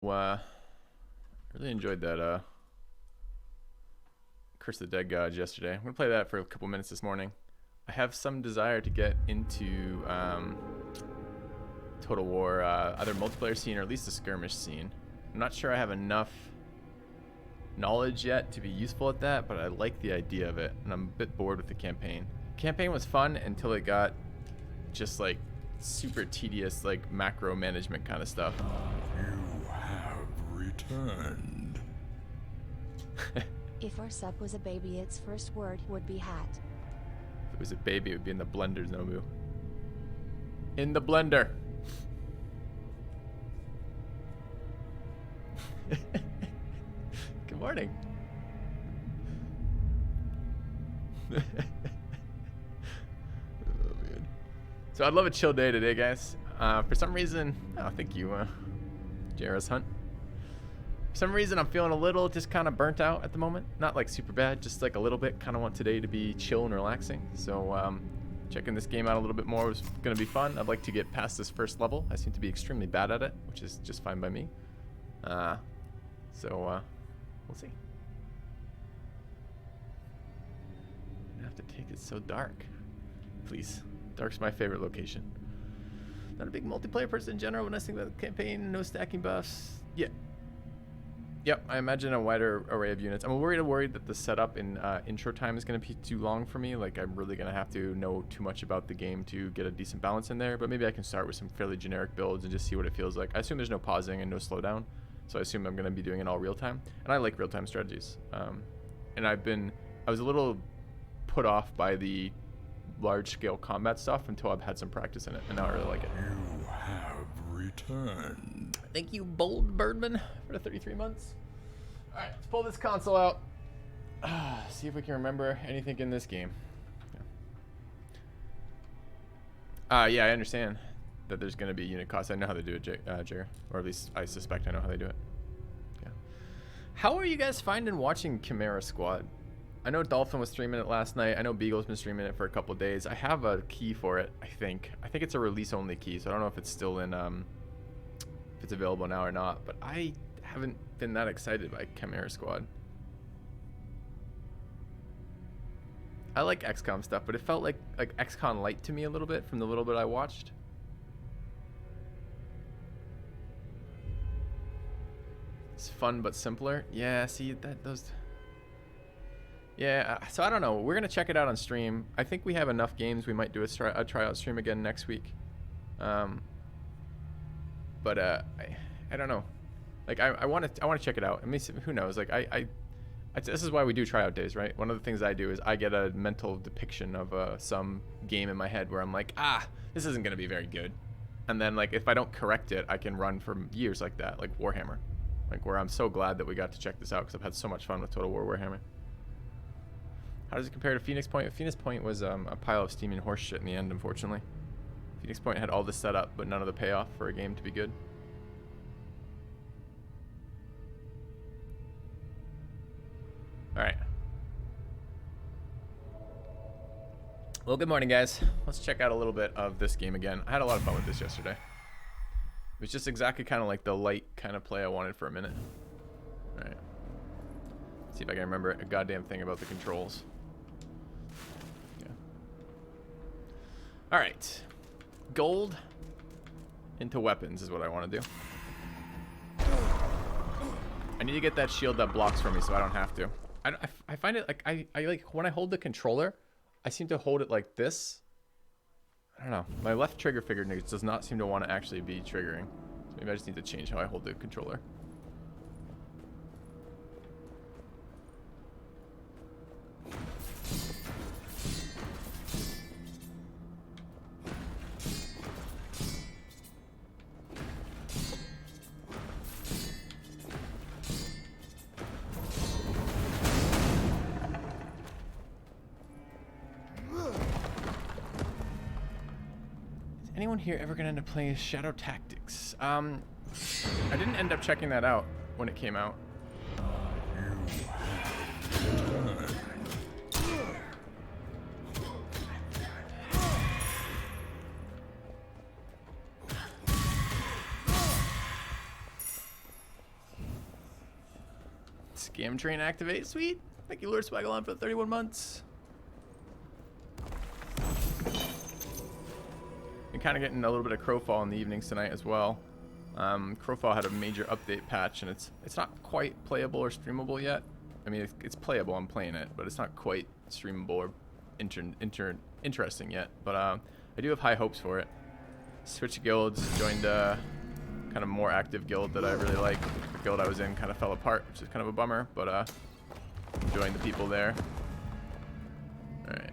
Really enjoyed that Curse of the Dead Gods yesterday. I'm gonna play that for a couple minutes this morning. I have some desire to get into Total War, either multiplayer scene or at least a skirmish scene. I'm not sure I have enough knowledge yet to be useful at that, but I like the idea of it, and I'm a bit bored with the campaign. Campaign was fun until it got just like super tedious, like macro management kind of stuff. You have returned. If our sub was a baby, its first word would be hat. If it was a baby, it would be in the blender, Nobu. In the blender. Good morning. Oh, man. So I'd love a chill day today, guys. For some reason, oh, thank you, JRS Hunt. For some reason, I'm feeling a little just kind of burnt out at the moment. Not like super bad, just like a little bit. Kind of want today to be chill and relaxing. So checking this game out a little bit more was going to be fun. I'd like to get past this first level. I seem to be extremely bad at it, which is just fine by me. So we'll see. I have to take it so dark. Please. Dark's my favorite location. Not a big multiplayer person in general when I think about the campaign. No stacking buffs. Yeah. Yep, I imagine a wider array of units. I'm worried that the setup in intro time is going to be too long for me. Like, I'm really going to have to know too much about the game to get a decent balance in there. But maybe I can start with some fairly generic builds and just see what it feels like. I assume there's no pausing and no slowdown. So I assume I'm going to be doing it all real time. And I like real-time strategies. And I was a little put off by the large-scale combat stuff until I've had some practice in it. And now I really like it. You have returned. Thank you, Bold Birdman, for the 33 months. All right, let's pull this console out. See if we can remember anything in this game. Yeah, I understand that there's going to be unit costs. I know how they do it, Jer. Or at least I suspect I know how they do it. Yeah. How are you guys finding watching Chimera Squad? I know Dolphin was streaming it last night. I know Beagle's been streaming it for a couple days. I have a key for it, I think. I think it's a release-only key, so I don't know if it's still in, if it's available now or not. But I haven't been that excited by Chimera Squad. I like XCOM stuff, but it felt like XCOM light to me a little bit from the little bit I watched. It's fun but simpler. Yeah, see those. Yeah, so I don't know. We're gonna check it out on stream. I think we have enough games. We might do a tryout stream again next week. But I don't know. Like I want to check it out. I mean, who knows? Like this is why we do tryout days, right? One of the things I do is I get a mental depiction of some game in my head where I'm like, this isn't gonna be very good, and then like if I don't correct it, I can run for years like that, like Warhammer, like where I'm so glad that we got to check this out because I've had so much fun with Total War Warhammer. How does it compare to Phoenix Point? Phoenix Point was a pile of steaming horse shit in the end, unfortunately. Phoenix Point had all this set up, but none of the payoff for a game to be good. All right. Well, good morning, guys. Let's check out a little bit of this game again. I had a lot of fun with this yesterday. It was just exactly kind of like the light kind of play I wanted for a minute. All right. See if I can remember a goddamn thing about the controls. Yeah. All right. Gold into weapons is what I want to do. I need to get that shield that blocks for me so I don't have to. I find it like I like when I hold the controller, I seem to hold it like this. I don't know. My left trigger finger does not seem to want to actually be triggering. So maybe I just need to change how I hold the controller. Anyone here ever gonna end up playing Shadow Tactics? I didn't end up checking that out when it came out. Scam train activate. Sweet. Thank you, Lord Swagalon, for the 31 months. Been kind of getting a little bit of Crowfall in the evenings tonight as well. Crowfall had a major update patch, and it's not quite playable or streamable yet. I mean, it's playable. I'm playing it, but it's not quite streamable or interesting yet. But I do have high hopes for it. Switched guilds, joined a kind of more active guild that I really like. The guild I was in kind of fell apart, which is kind of a bummer, but enjoying the people there. All right.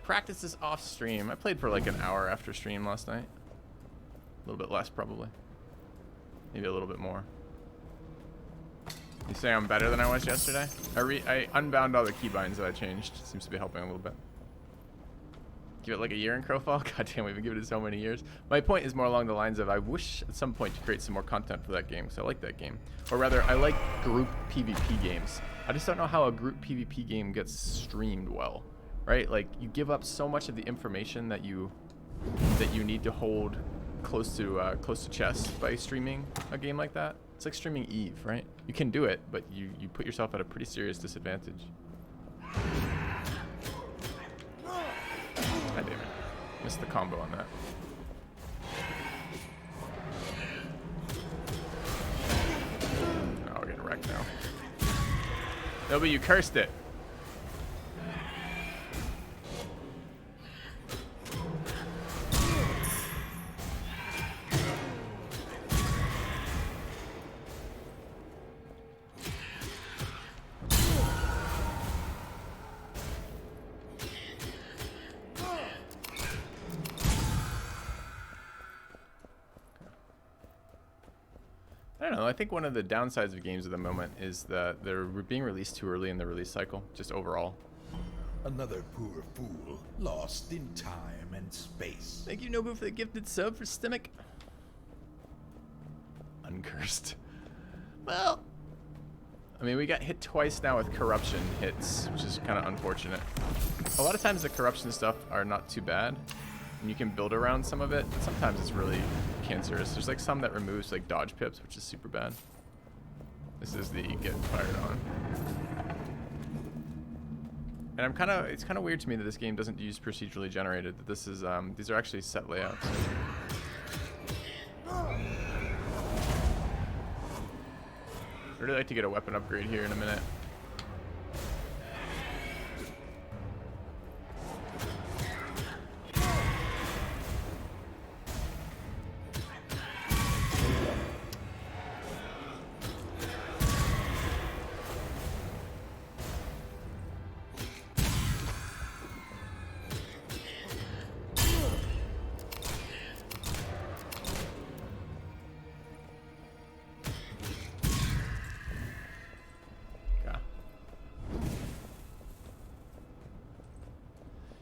Practice this off stream. I played for like an hour after stream last night. A little bit less probably. Maybe a little bit more. You say I'm better than I was yesterday? I unbound all the keybinds that I changed. Seems to be helping a little bit. Give it like a year in Crowfall? God damn, we've been giving it so many years. My point is more along the lines of I wish at some point to create some more content for that game, because I like that game. Or rather, I like group PvP games. I just don't know how a group PvP game gets streamed well. Right, like you give up so much of the information that you need to hold close to chest by streaming a game like that. It's like streaming Eve, right? You can do it, but you put yourself at a pretty serious disadvantage. God damn it, missed the combo on that. Oh, we're getting wrecked now. No, but you cursed it. I think one of the downsides of games at the moment is that they're being released too early in the release cycle, just overall. Another poor fool, lost in time and space. Thank you, Nobu, for the gifted sub for Stomach. Uncursed. Well, I mean, we got hit twice now with corruption hits, which is kind of unfortunate. A lot of times the corruption stuff are not too bad, and you can build around some of it, but sometimes it's really cancerous. There's like some that removes like dodge pips, which is super bad. This is the get fired on. And it's kind of weird to me that this game doesn't use procedurally generated, that this is, these are actually set layouts. I'd really like to get a weapon upgrade here in a minute.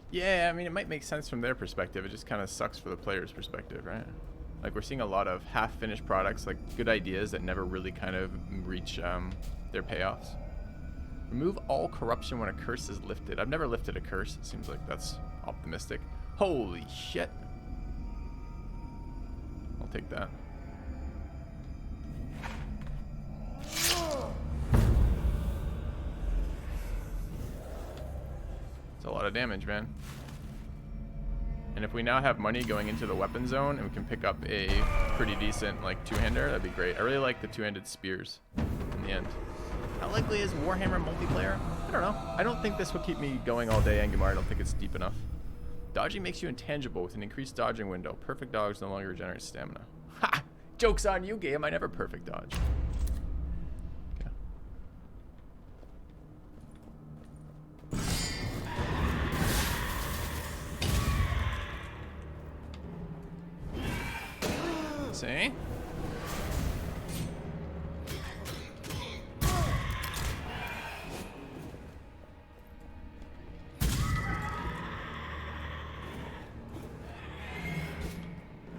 Yeah, I mean, it might make sense from their perspective. It just kind of sucks for the player's perspective, right? Like, we're seeing a lot of half-finished products, like good ideas that never really kind of reach their payoffs. Remove all corruption when a curse is lifted. I've never lifted a curse. It seems like that's optimistic. Holy shit. I'll take that. A lot of damage, man. And if we now have money going into the weapon zone and we can pick up a pretty decent like two-hander, that'd be great. I really like the two-handed spears in the end. How likely is Warhammer multiplayer? I don't know. I don't think this will keep me going all day, Angmar. I don't think it's deep enough. Dodging makes you intangible with an increased dodging window. Perfect dodge no longer regenerates stamina. Ha! Joke's on you, game. I never perfect dodge. See?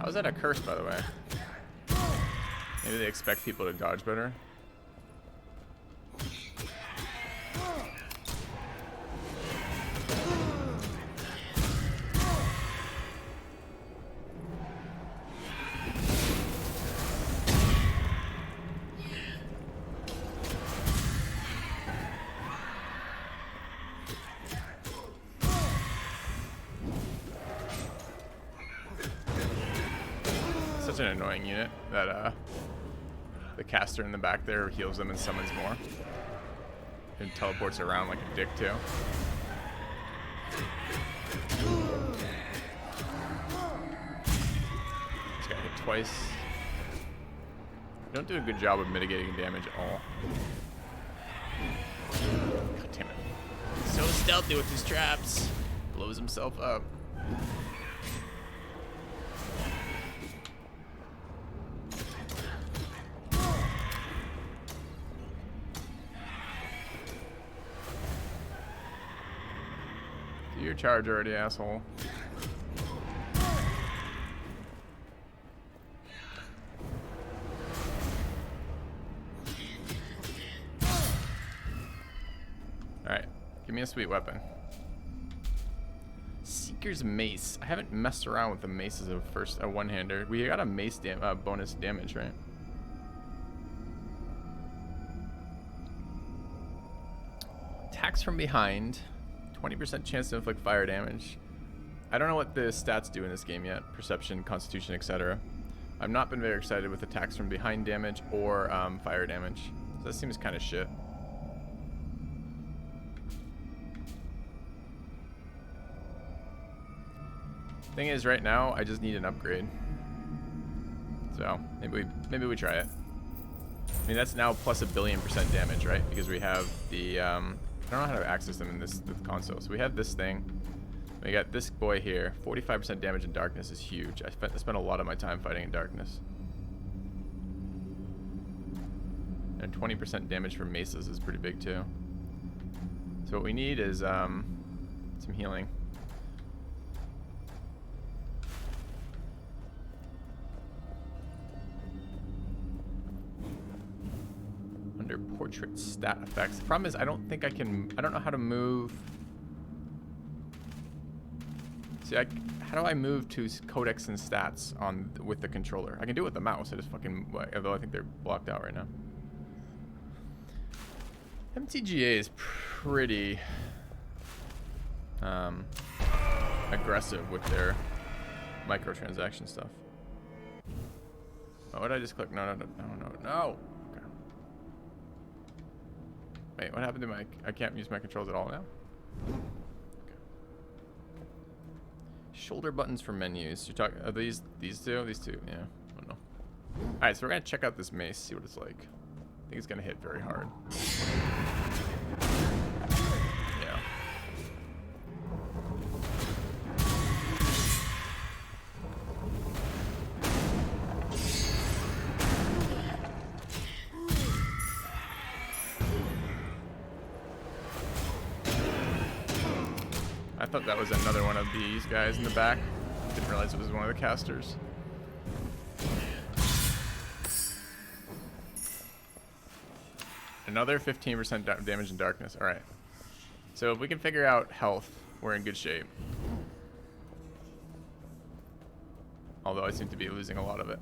How's that a curse, by the way? Maybe they expect people to dodge better. Such an annoying unit that the caster in the back there heals them and summons more. And teleports around like a dick too. This guy hit twice. Don't do a good job of mitigating damage at all. God damn it. So stealthy with his traps. Blows himself up. Do your charge already, asshole. Alright, give me a sweet weapon. Seeker's Mace. I haven't messed around with the mace as a one-hander. We got a mace bonus damage, right? Attacks from behind. 20% chance to inflict fire damage. I don't know what the stats do in this game yet. Perception, Constitution, etc. I've not been very excited with attacks from behind damage or fire damage. So that seems kind of shit. Thing is, right now, I just need an upgrade. So, maybe we try it. I mean, that's now plus 1,000,000,000% damage, right? Because we have the, I don't know how to access them in this console. So we have this thing. We got this boy here. 45% damage in darkness is huge. I spent a lot of my time fighting in darkness. And 20% damage from maces is pretty big too. So what we need is some healing. Under portrait stat effects. The problem is I don't know how to move. See, how do I move to codex and stats with the controller? I can do it with the mouse. I just fucking, although I think they're blocked out right now. MTGA is pretty aggressive with their microtransaction stuff. Oh, what did I just click? No. Okay. Wait, what happened to I can't use my controls at all now? Okay. Shoulder buttons for menus. You're talking, are these two? These two, yeah, I don't know. All right, so we're gonna check out this mace, see what it's like. I think it's gonna hit very hard. Yeah. I thought that was another one of these guys in the back. Didn't realize it was one of the casters. Another 15% damage in darkness. All right. So if we can figure out health, we're in good shape. Although I seem to be losing a lot of it.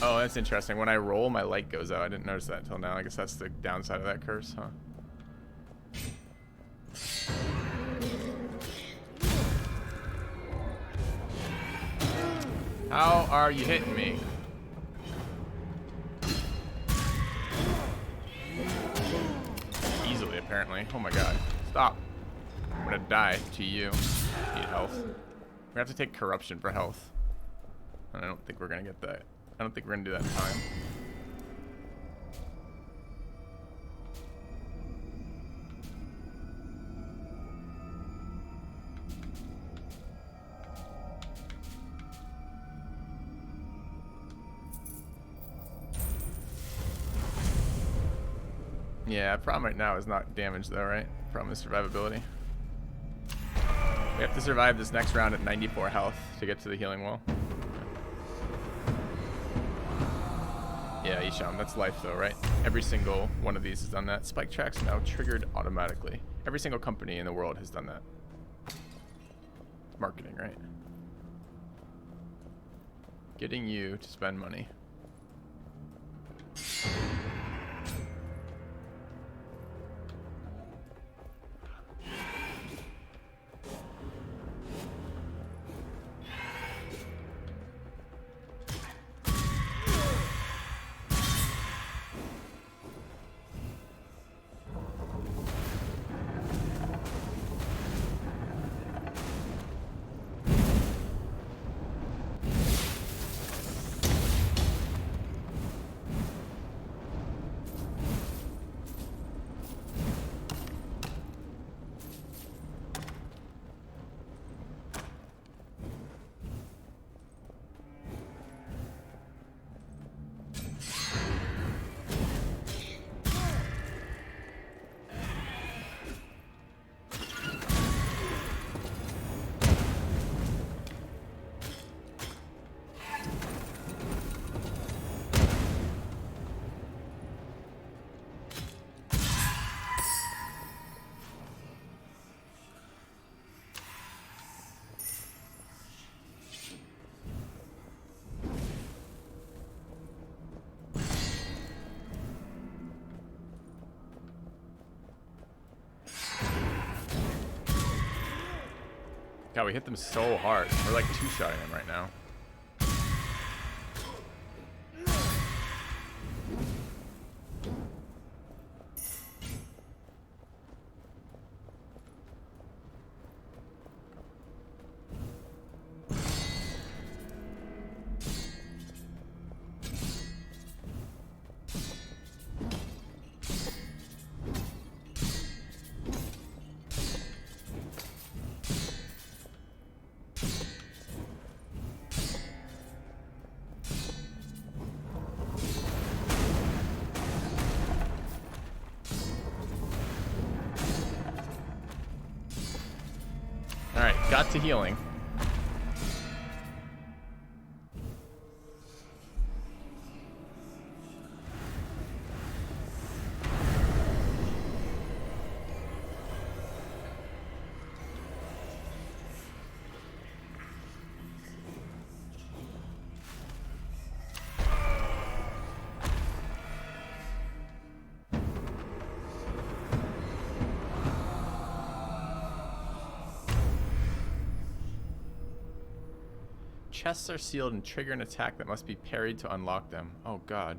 Oh, that's interesting. When I roll, my light goes out. I didn't notice that until now. I guess that's the downside of that curse, huh? How are you hitting me? Easily, apparently. Oh my god. Stop. I'm gonna die to you. Need health. We're gonna have to take corruption for health. And I don't think we're gonna get that. I don't think we're gonna do that in time. Yeah, problem right now is not damage though, right? Problem is survivability. We have to survive this next round at 94 health to get to the healing wall. Yeah, Isham, that's life though, right? Every single one of these has done that. Spike tracks now triggered automatically. Every single company in the world has done that. Marketing, right? Getting you to spend money. God, we hit them so hard. We're like two-shotting them right now. Alright, got to healing. Chests are sealed and trigger an attack that must be parried to unlock them. Oh god.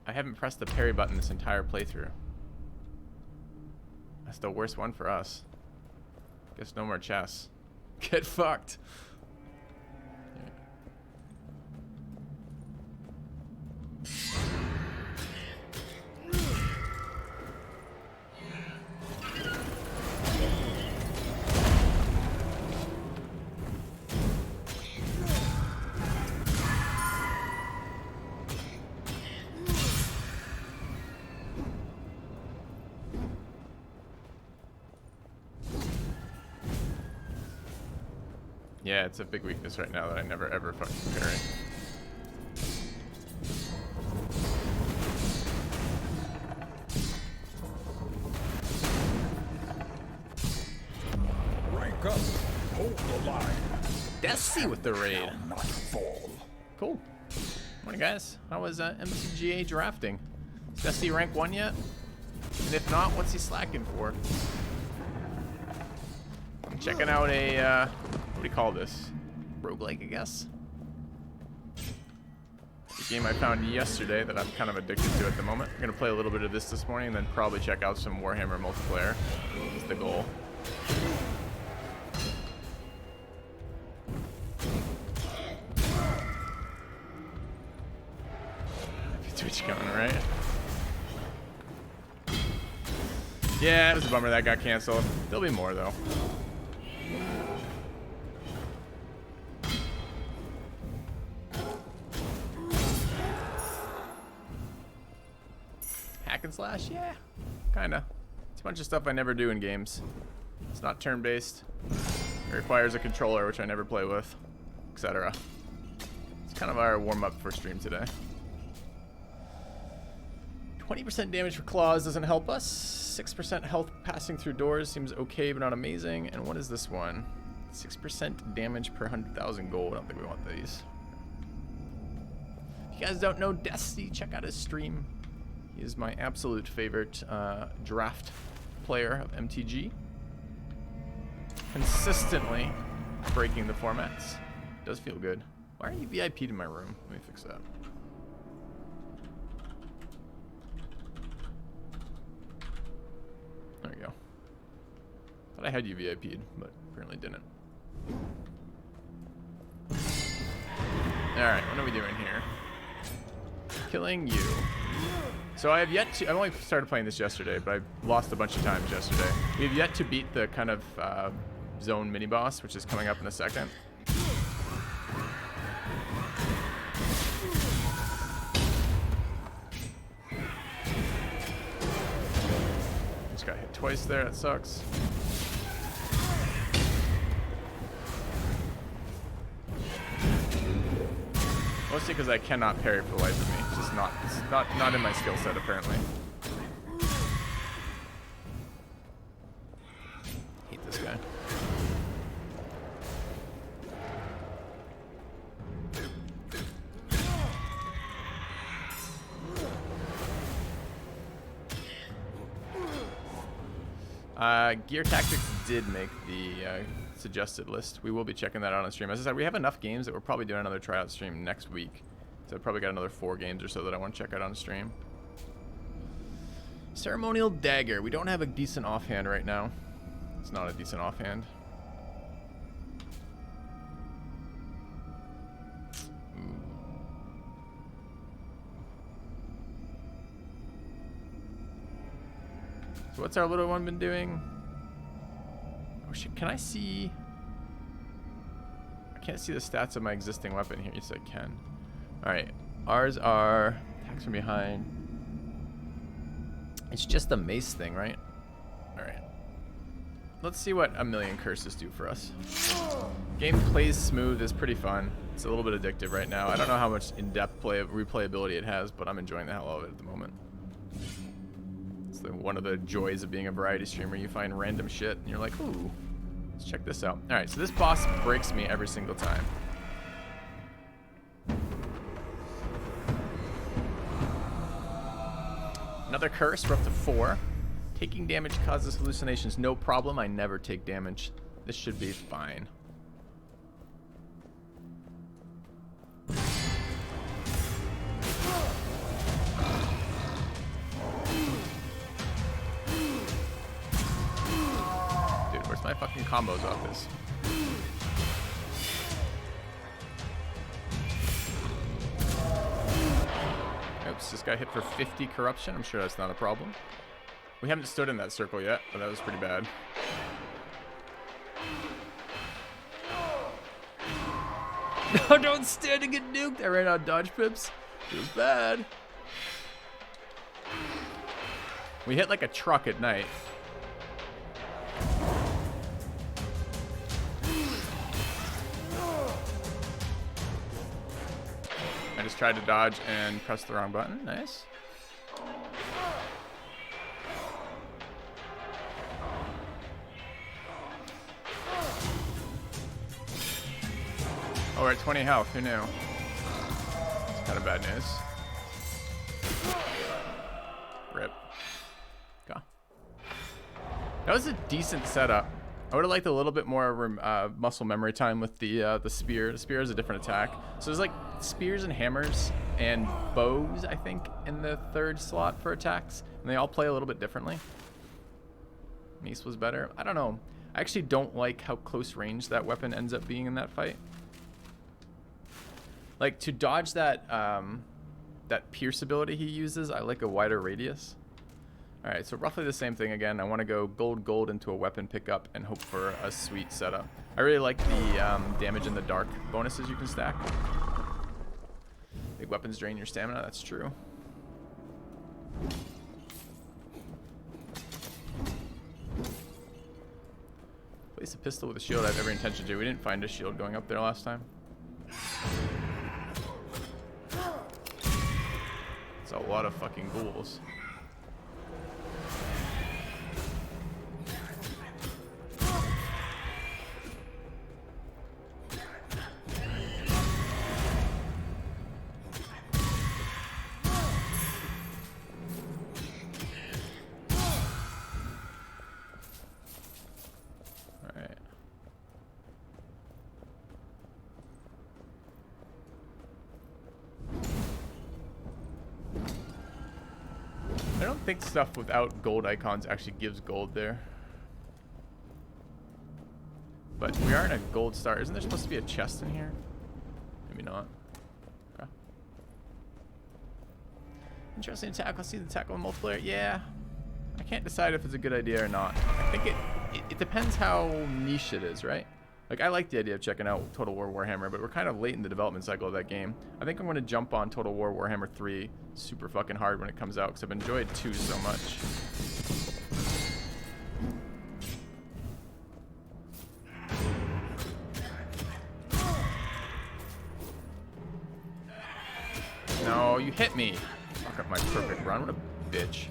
I haven't pressed the parry button this entire playthrough. That's the worst one for us. Guess no more chests. Get fucked. Yeah, it's a big weakness right now that I never ever fucking parry. Rank up. Hold the line. Desi with the raid. Shall not fall. Cool. Morning, guys. How was MCGA drafting? Is Desi rank 1 yet? And if not, what's he slacking for? I'm checking out a, what do you call this? Roguelike, I guess? A game I found yesterday that I'm kind of addicted to at the moment. I'm going to play a little bit of this morning and then probably check out some Warhammer multiplayer. Is the goal. Twitch going, right? Yeah, it was a bummer that got canceled. There'll be more, though. and slash? Yeah, kinda. It's a bunch of stuff I never do in games. It's not turn-based. It requires a controller, which I never play with, etc. It's kind of our warm-up for stream today. 20% damage for claws doesn't help us. 6% health passing through doors seems okay, but not amazing. And what is this one? 6% damage per 100,000 gold. I don't think we want these. If you guys don't know Dusty, check out his stream. He is my absolute favorite draft player of MTG. Consistently breaking the formats. Does feel good. Why are you VIP'd in my room? Let me fix that. There we go. Thought I had you VIP'd, but apparently didn't. Alright, what are we doing here? Killing you. So I have yet to... I only started playing this yesterday, but I lost a bunch of times yesterday. We have yet to beat the kind of zone mini-boss, which is coming up in a second. Just got hit twice there, that sucks. Mostly because I cannot parry for the life of me. It's just not in my skill set apparently. Hate this guy. Gear Tactics did make the suggested list. We will be checking that out on stream. As I said, we have enough games that we're probably doing another tryout stream next week. So I've probably got another 4 games or so that I want to check out on stream. Ceremonial Dagger. We don't have a decent offhand right now. It's not a decent offhand. So what's our little one been doing? Oh shit, can I see? I can't see the stats of my existing weapon here. Yes, I can. Alright, ours are attacks from behind. It's just a mace thing, right? Alright. Let's see what a million curses do for us. Game plays smooth, is pretty fun. It's a little bit addictive right now. I don't know how much in-depth replayability it has, but I'm enjoying the hell out of it at the moment. One of the joys of being a variety streamer, you find random shit and you're like, ooh, let's check this out. All right, so this boss breaks me every single time. Another curse, we're up to 4. Taking damage causes hallucinations. No problem, I never take damage. This should be fine. My fucking combos off this. Oops, this guy hit for 50 corruption. I'm sure that's not a problem. We haven't stood in that circle yet, but that was pretty bad. No, don't stand to get nuked. I ran out of dodge pips. It was bad. We hit like a truck at night. I just tried to dodge and press the wrong button. Nice. Oh, we're at 20 health. Who knew? It's kind of bad news. Rip. Go. That was a decent setup. I would have liked a little bit more muscle memory time with the spear. The spear is a different attack. So there's like spears and hammers and bows, I think, in the 3rd slot for attacks. And they all play a little bit differently. Mace was better. I don't know. I actually don't like how close range that weapon ends up being in that fight. Like, to dodge that, that pierce ability he uses, I like a wider radius. Alright, so roughly the same thing again. I want to go gold into a weapon pickup and hope for a sweet setup. I really like the damage in the dark bonuses you can stack. Big weapons drain your stamina, that's true. Place a pistol with a shield. I have every intention to. We didn't find a shield going up there last time. It's a lot of fucking ghouls. I don't think stuff without gold icons actually gives gold there. But we are in a gold star. Isn't there supposed to be a chest in here? Maybe not. Okay. Interesting attack. I'll see the attack on multiplayer. Yeah. I can't decide if it's a good idea or not. I think it depends how niche it is, right? Like, I like the idea of checking out Total War Warhammer, but we're kind of late in the development cycle of that game. I think I'm going to jump on Total War Warhammer 3 super fucking hard when it comes out, because I've enjoyed 2 so much. No, you hit me. Fuck up my perfect run. What a bitch.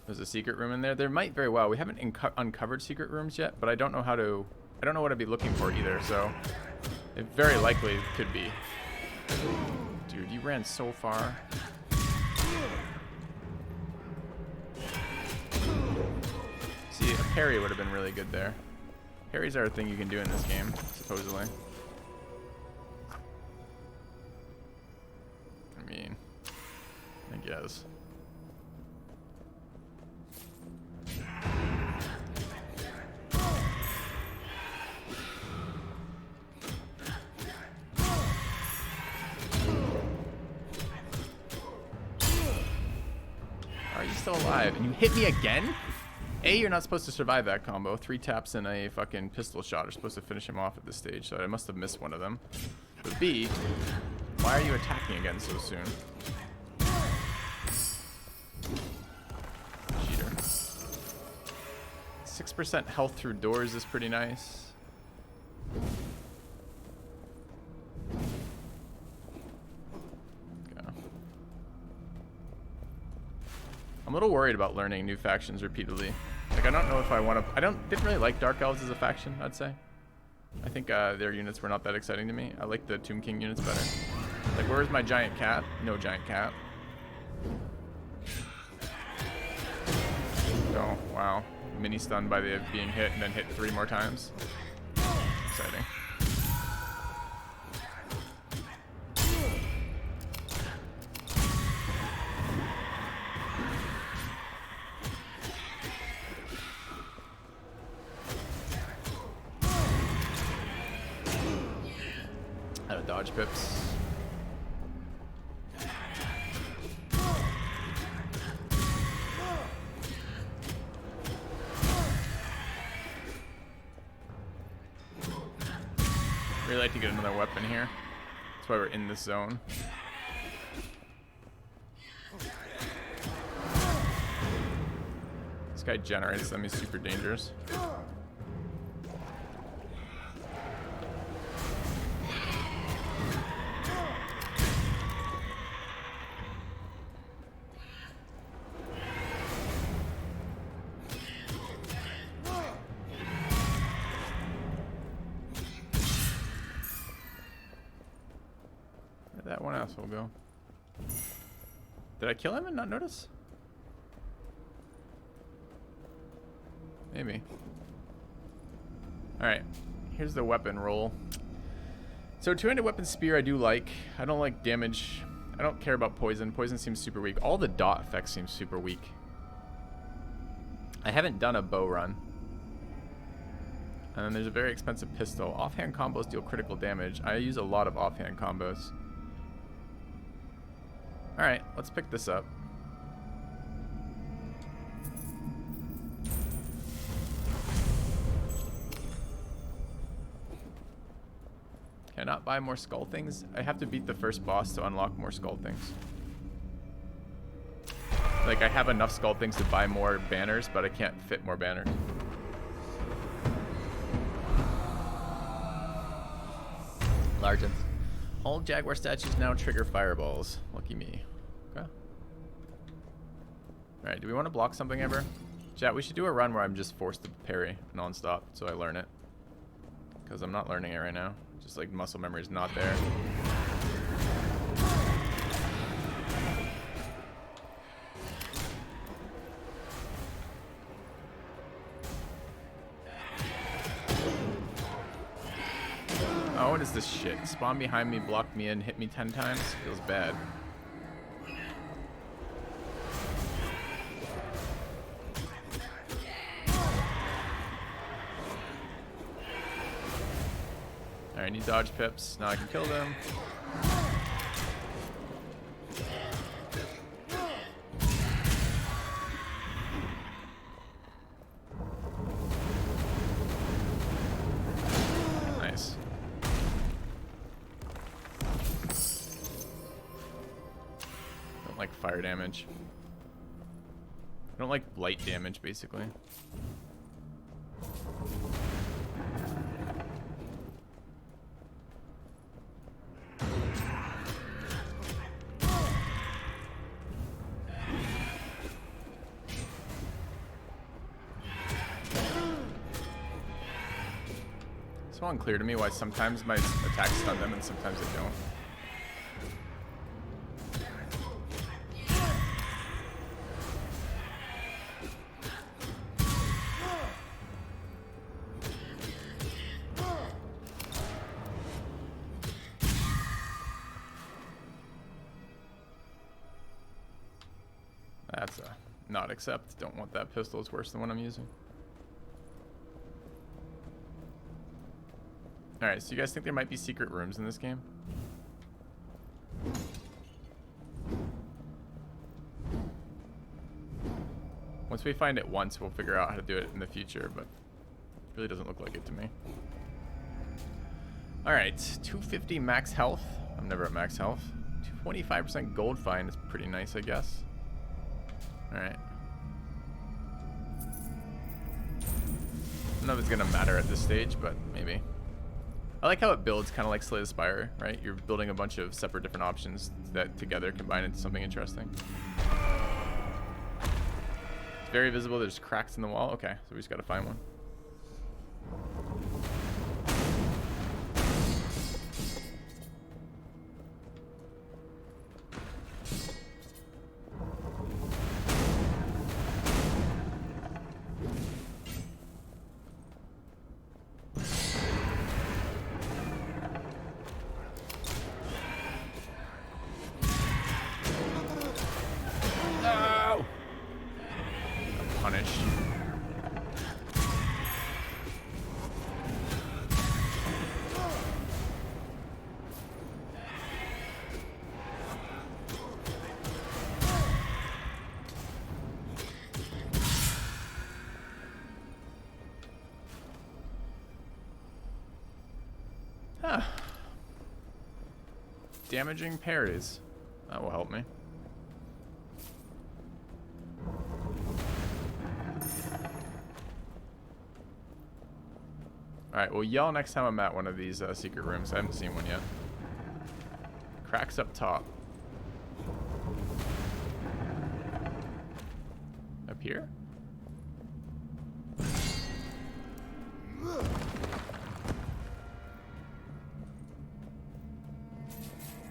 There's a secret room in there. There might very well. We haven't uncovered secret rooms yet, but I don't know how to... I don't know what I'd be looking for either, so... It very likely could be. Dude, you ran so far. See, a parry would have been really good there. Parries are a thing you can do in this game, supposedly. I mean... I guess. Are you still alive? And you hit me again? A, you're not supposed to survive that combo. 3 taps and a fucking pistol shot are supposed to finish him off at this stage, so I must have missed one of them. But B, why are you attacking again so soon? Cheater. 6% health through doors is pretty nice. I'm a little worried about learning new factions repeatedly. Like, I don't know if I want to... didn't really like Dark Elves as a faction, I'd say. I think their units were not that exciting to me. I like the Tomb King units better. Like, where's my giant cat? No giant cat. Oh, wow. Mini stunned by the being hit and then hit 3 more times. Exciting. Out of dodge pips. Really like to get another weapon here. That's why we're in this zone. This guy generates them. He's super dangerous. That one else will go. Did I kill him and not notice? Maybe. Alright, here's the weapon roll. So two-handed weapon spear I do like. I don't like damage. I don't care about poison. Poison seems super weak. All the dot effects seem super weak. I haven't done a bow run. And then there's a very expensive pistol. Offhand combos deal critical damage. I use a lot of offhand combos. Alright, let's pick this up. Can I not buy more skull things? I have to beat the first boss to unlock more skull things. Like, I have enough skull things to buy more banners, but I can't fit more banners. Largent. All Jaguar statues now trigger fireballs. Lucky me. Okay. Alright, do we want to block something ever? Chat, we should do a run where I'm just forced to parry non-stop so I learn it. Because I'm not learning it right now. Just like muscle memory is not there. Oh, what is this shit? Spawn behind me, block me in, hit me 10 times? Feels bad. Alright, I need dodge pips. Now I can kill them. Nice. Don't like fire damage. I don't like light damage, basically. It's so unclear to me why sometimes my attacks stun them and sometimes they don't. That's a not accept. Don't want that pistol. It's worse than what I'm using. Alright, so you guys think there might be secret rooms in this game? Once we find it once, we'll figure out how to do it in the future, but it really doesn't look like it to me. Alright, 250 max health. I'm never at max health. 25% gold find is pretty nice, I guess. Alright. I don't know if it's gonna matter at this stage, but maybe. I like how it builds kind of like Slay the Spire, right? You're building a bunch of separate different options that together combine into something interesting. It's very visible. There's cracks in the wall. Okay, so we just gotta find one. Huh. Damaging parries. That will help me. Alright, well yell next time I'm at one of these secret rooms. I haven't seen one yet. Cracks up top. Up here?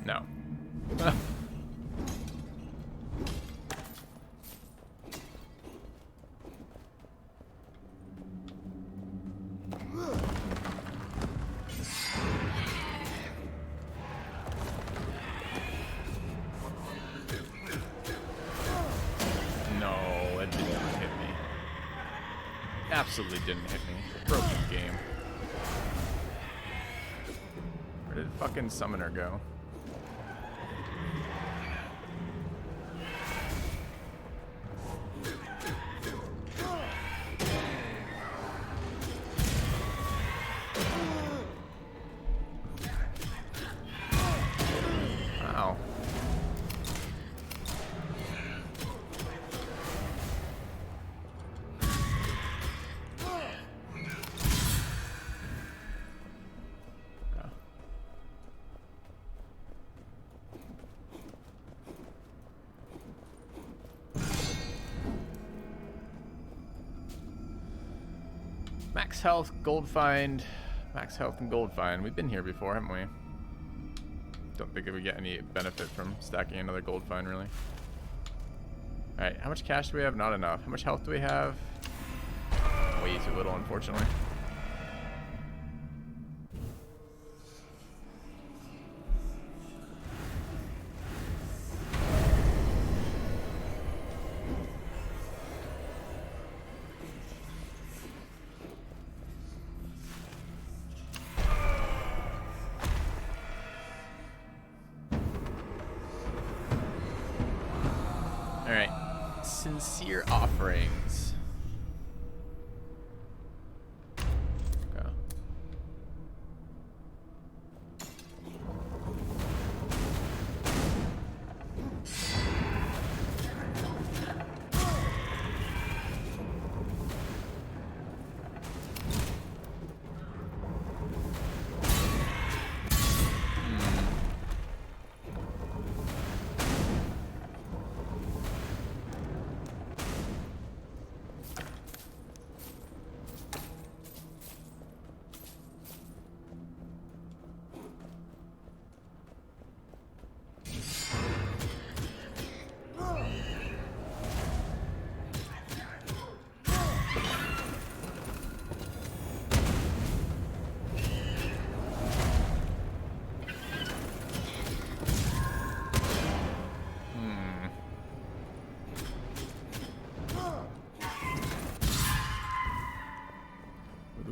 No. No, it didn't hit me. Absolutely didn't hit me. Broken game. Where did fucking summoner go? Max health, gold find. Max health and gold find. We've been here before, haven't we? Don't think we get any benefit from stacking another gold find, really. Alright, how much cash do we have? Not enough. How much health do we have? Way too little, unfortunately. Alright. Sincere offerings. Okay.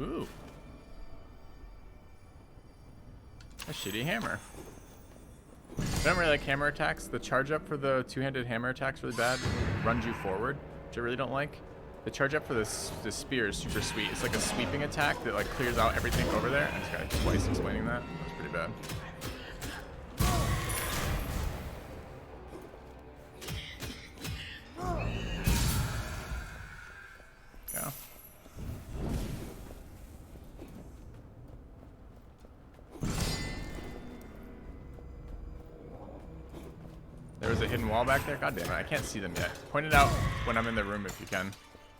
Ooh. A shitty hammer. I don't really like hammer attacks. The charge up for the two-handed hammer attack's really bad. It runs you forward, which I really don't like. The charge up for the spear is super sweet. It's like a sweeping attack that like clears out everything over there. I just got twice explaining that. That's pretty bad. Yeah. There was a hidden wall back there. God damn it, I can't see them yet. Point it out when I'm in the room if you can,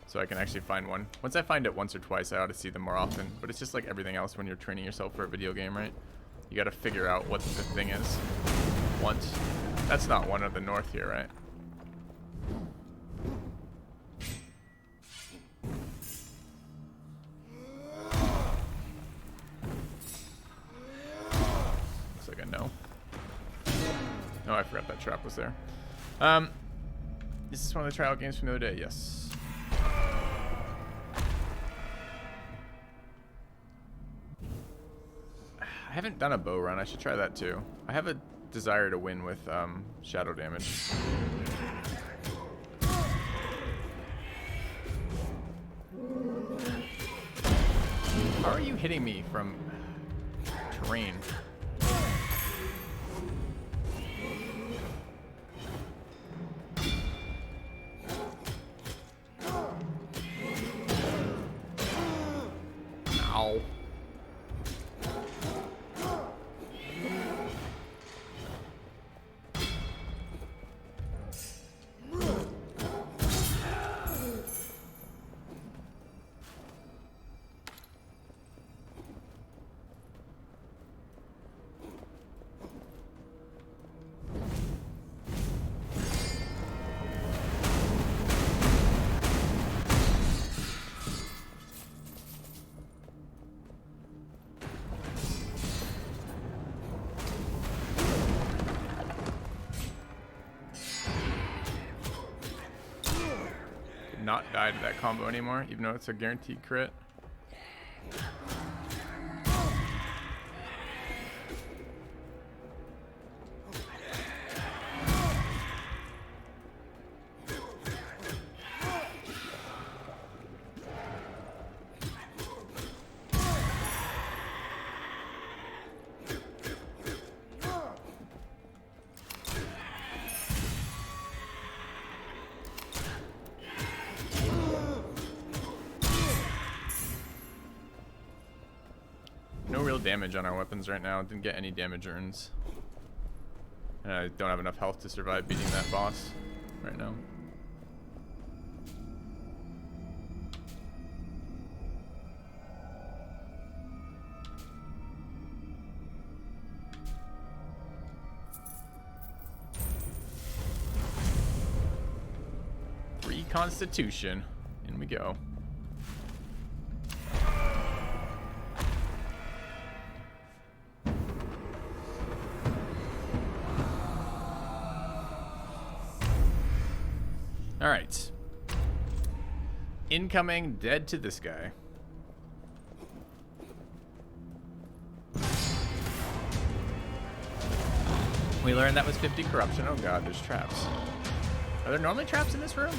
so I can actually find one. Once I find it once or twice, I ought to see them more often. But it's just like everything else when you're training yourself for a video game, right? You gotta figure out what the thing is once. That's not one of the north here, right? Looks like a no. Oh, I forgot that trap was there. This is one of the trial games from the other day, yes. I haven't done a bow run. I should try that too. I have a desire to win with shadow damage. How are you hitting me from terrain? Ow. Not die to that combo anymore, even though it's a guaranteed crit. No real damage on our weapons right now. Didn't get any damage earns. And I don't have enough health to survive beating that boss right now. Constitution. In we go. All right. Incoming, dead to this guy. We learned that was 50 corruption. Oh god, there's traps. Are there normally traps in this room?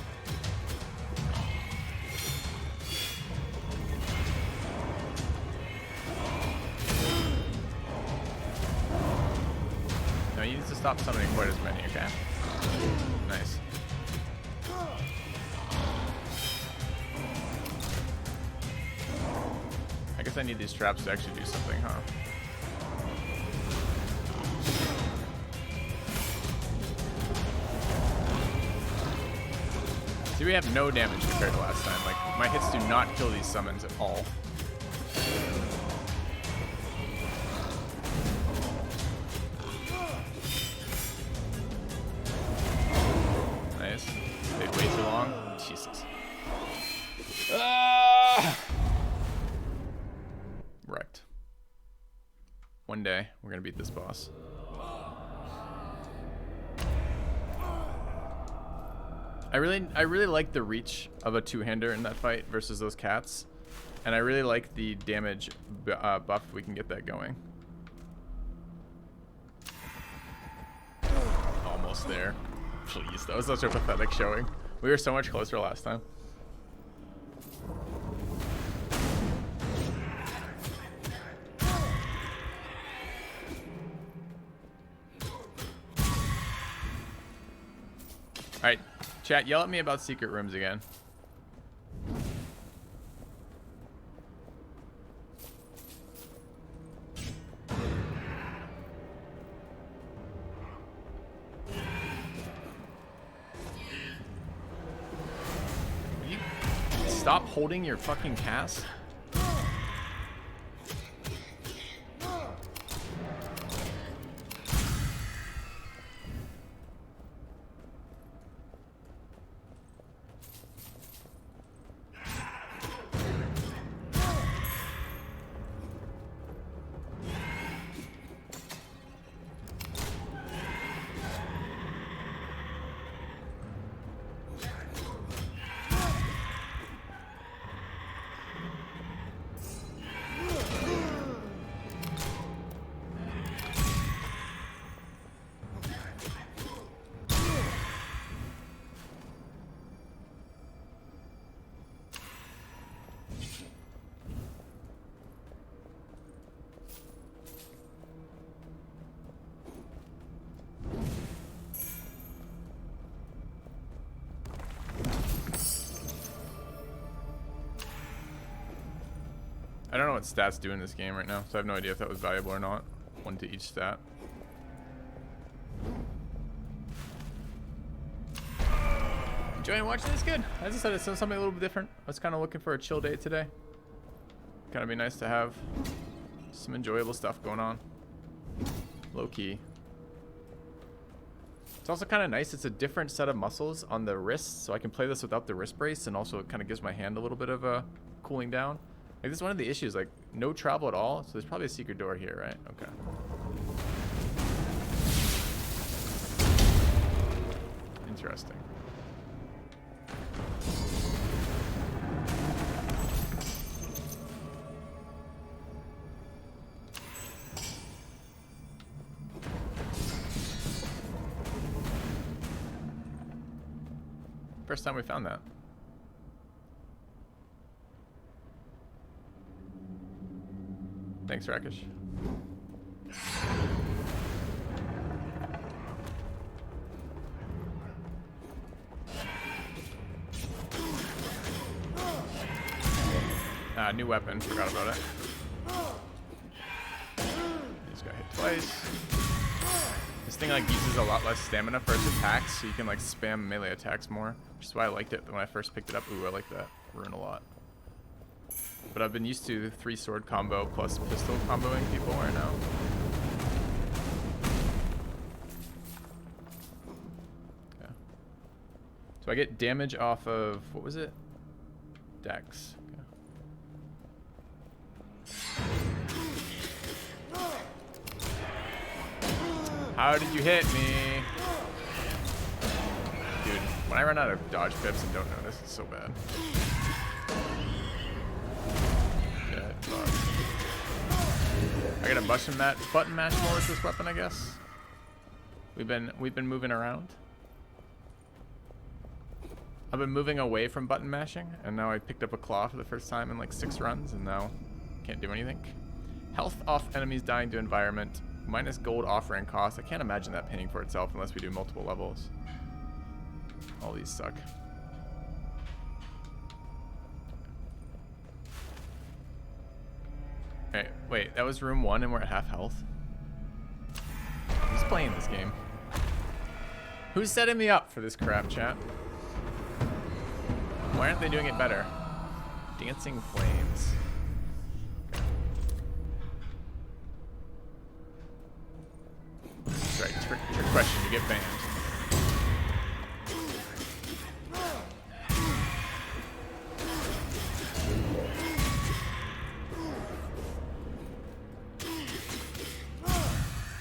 No, you need to stop summoning quite as many, okay? Nice. I guess I need these traps to actually do something, huh? See, we have no damage compared to last time. Like, my hits do not kill these summons at all. Nice. Stayed way too long. Jesus. Wrecked. One day, we're gonna beat this boss. I really like the reach of a two-hander in that fight versus those cats, and I really like the damage buff if we can get that going. Almost there. Please, that was such a pathetic showing. We were so much closer last time. All right. Chat, yell at me about secret rooms again. Will you stop holding your fucking cast? I don't know what stats do in this game right now, so I have no idea if that was valuable or not. One to each stat. Enjoying watching this? Good. As I said, it's something a little bit different. I was kind of looking for a chill day today. Kind of be nice to have some enjoyable stuff going on. Low key. It's also kind of nice. It's a different set of muscles on the wrists, so I can play this without the wrist brace, and also it kind of gives my hand a little bit of a cooling down. Like, this is one of the issues, like, no travel at all, so there's probably a secret door here, right? Okay. Interesting. First time we found that. Thanks, Rakesh. New weapon. Forgot about it. Just got hit twice. This thing like uses a lot less stamina for its attacks, so you can like spam melee attacks more. Which is why I liked it when I first picked it up. Ooh, I like that rune a lot. But I've been used to 3 sword combo plus pistol comboing people right now. Okay. So I get damage off of, what was it? Dex. Okay. How did you hit me? Dude, when I run out of dodge pips and don't notice, it's so bad. Get fucked. I got a button mash more with this weapon, I guess. We've been moving around. I've been moving away from button mashing, and now I picked up a claw for the first time in like 6 runs, and now can't do anything. Health off enemies dying to environment, minus gold offering cost. I can't imagine that paying for itself unless we do multiple levels. All these suck. Alright, wait, that was room 1 and we're at half health? Who's playing this game? Who's setting me up for this crap, chat? Why aren't they doing it better? Dancing flames. That's right, trick question, you get banned.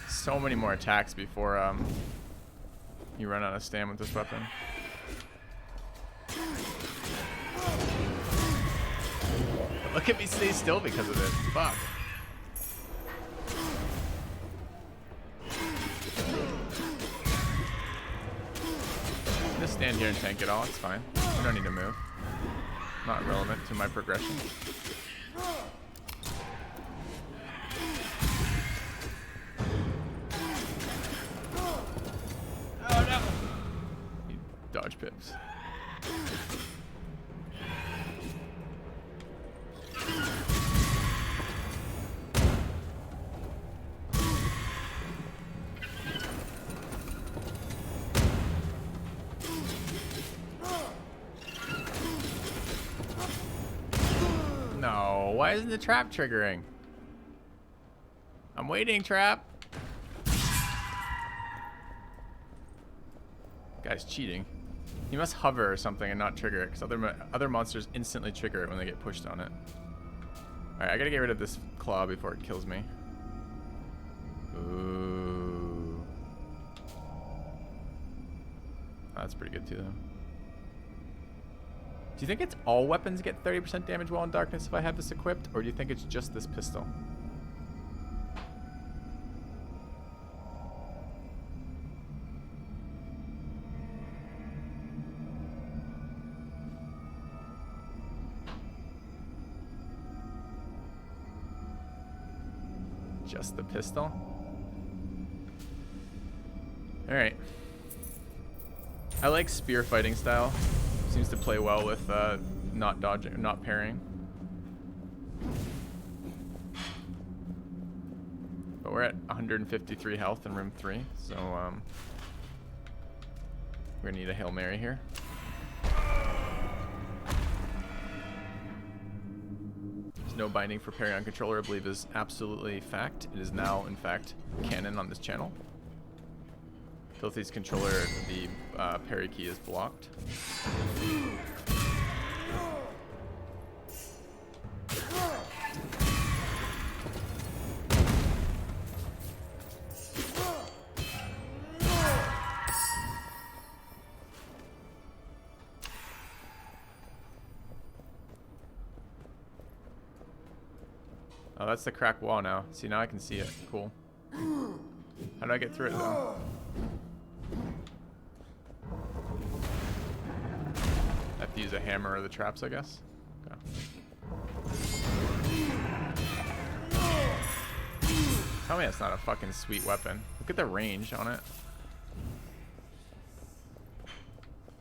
So many more attacks before you run out of stamina with this weapon. Look at me stay still because of this. Fuck. Just stand here and tank it all. It's fine. I don't need to move. Not relevant to my progression. Oh no! You dodge pips. No, why isn't the trap triggering? I'm waiting, trap. Guy's cheating. He must hover or something and not trigger it, because other monsters instantly trigger it when they get pushed on it. Alright, I gotta get rid of this claw before it kills me. Ooh. That's pretty good too, though. Do you think it's all weapons get 30% damage while in darkness if I have this equipped, or do you think it's just this pistol? Just the pistol? Alright. I like spear fighting style. Seems to play well with not dodging, not parrying. But we're at 153 health in room 3, so we're gonna need a Hail Mary here. There's no binding for parry on controller, I believe is absolutely fact. It is now, in fact, canon on this channel. Filthy's controller, the parry key is blocked. Oh, that's the cracked wall now. See, now I can see it. Cool. How do I get through it, though? I have to use a hammer or the traps, I guess. Okay. Tell me that's not a fucking sweet weapon. Look at the range on it.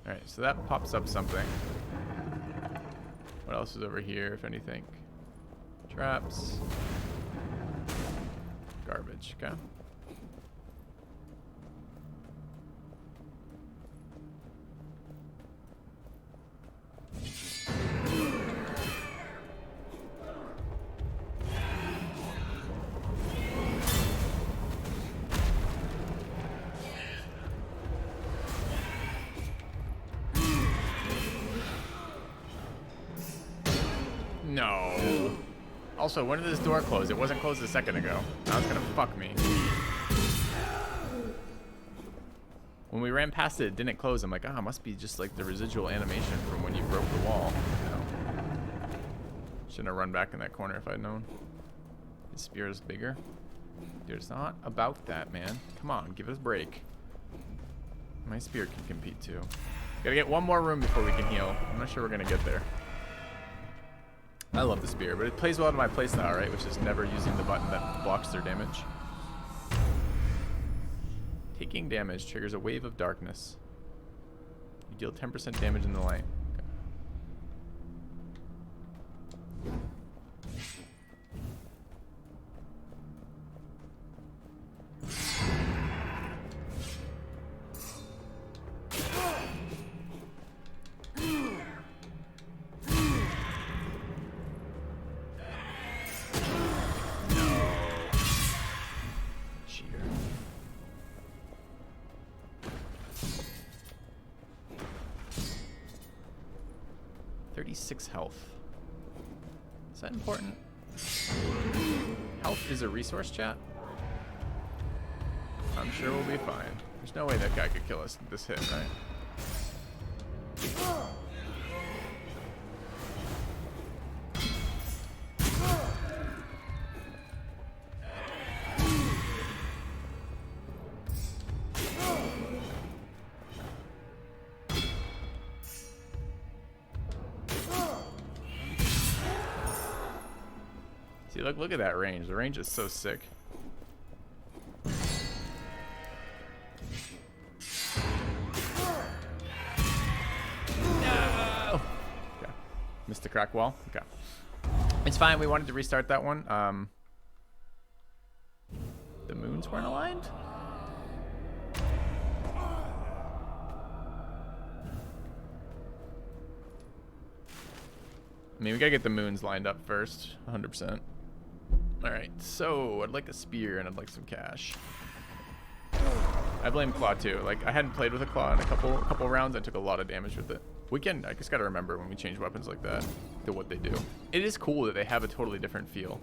Alright, so that pops up something. What else is over here, if anything? Traps. Garbage, okay. No. Also, when did this door close? It wasn't closed a second ago. Now it's gonna fuck me. When we ran past it, it didn't close. I'm like, ah, it must be just like the residual animation from when you broke the wall. No. Shouldn't have run back in that corner if I'd known. His spear is bigger. Dude, it's not about that, man. Come on, give us a break. My spear can compete too. Gotta get one more room before we can heal. I'm not sure we're gonna get there. I love the spear, but it plays well to my playstyle, right? Which is never using the button that blocks their damage. Taking damage triggers a wave of darkness. You deal 10% damage in the light. Cheater. 36 health. Is that important? Health is a resource, chat? I'm sure we'll be fine. There's no way that guy could kill us with this hit, right? See, look at that range. The range is so sick. No! Okay. Missed the crack wall. Okay. It's fine. We wanted to restart that one. The moons weren't aligned? I mean, we gotta get the moons lined up first. 100%. Alright, so I'd like a spear and I'd like some cash. I blame Claw too. Like, I hadn't played with a Claw in a couple rounds. I took a lot of damage with it. I just gotta remember when we change weapons like that to what they do. It is cool that they have a totally different feel.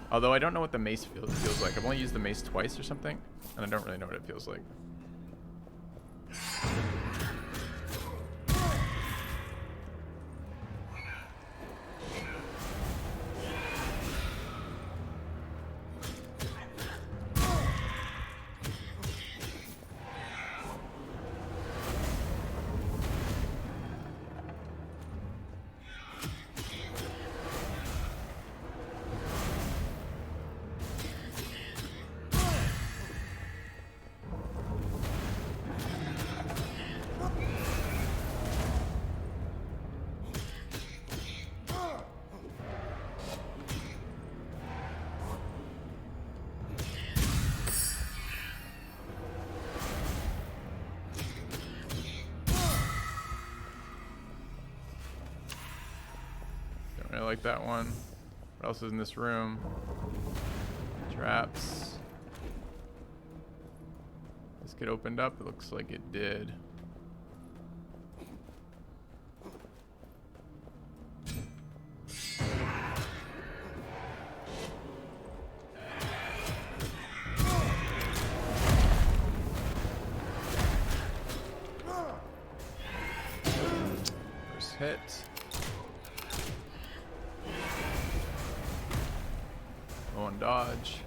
Although I don't know what the mace feels like. I've only used the mace twice or something, and I don't really know what it feels like. I like that one. What else is in this room? Traps. This get opened up? It looks like it did. First hit. On dodge.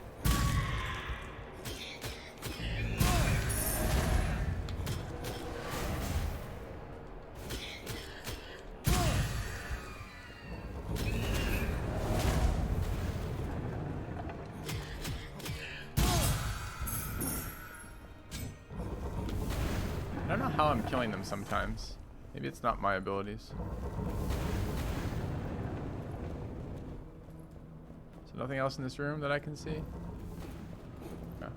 I don't know how I'm killing them sometimes. Maybe it's not my abilities. Nothing else in this room that I can see? No.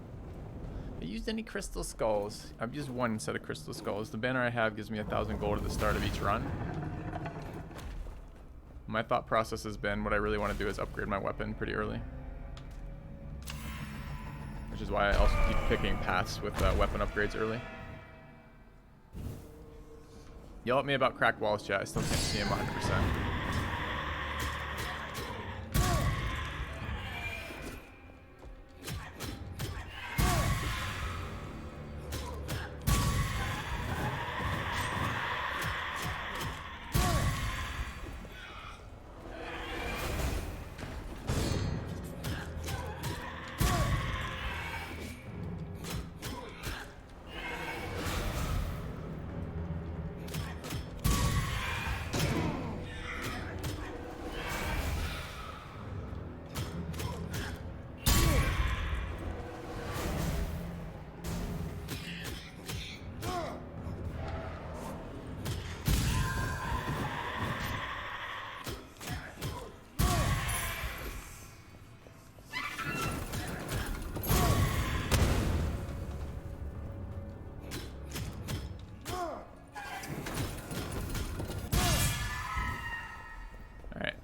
I used any crystal skulls. I've used one set of crystal skulls. The banner I have gives me 1,000 gold at the start of each run. My thought process has been what I really want to do is upgrade my weapon pretty early. Which is why I also keep picking paths with weapon upgrades early. Yell at me about cracked walls, chat. I still can't see him 100%.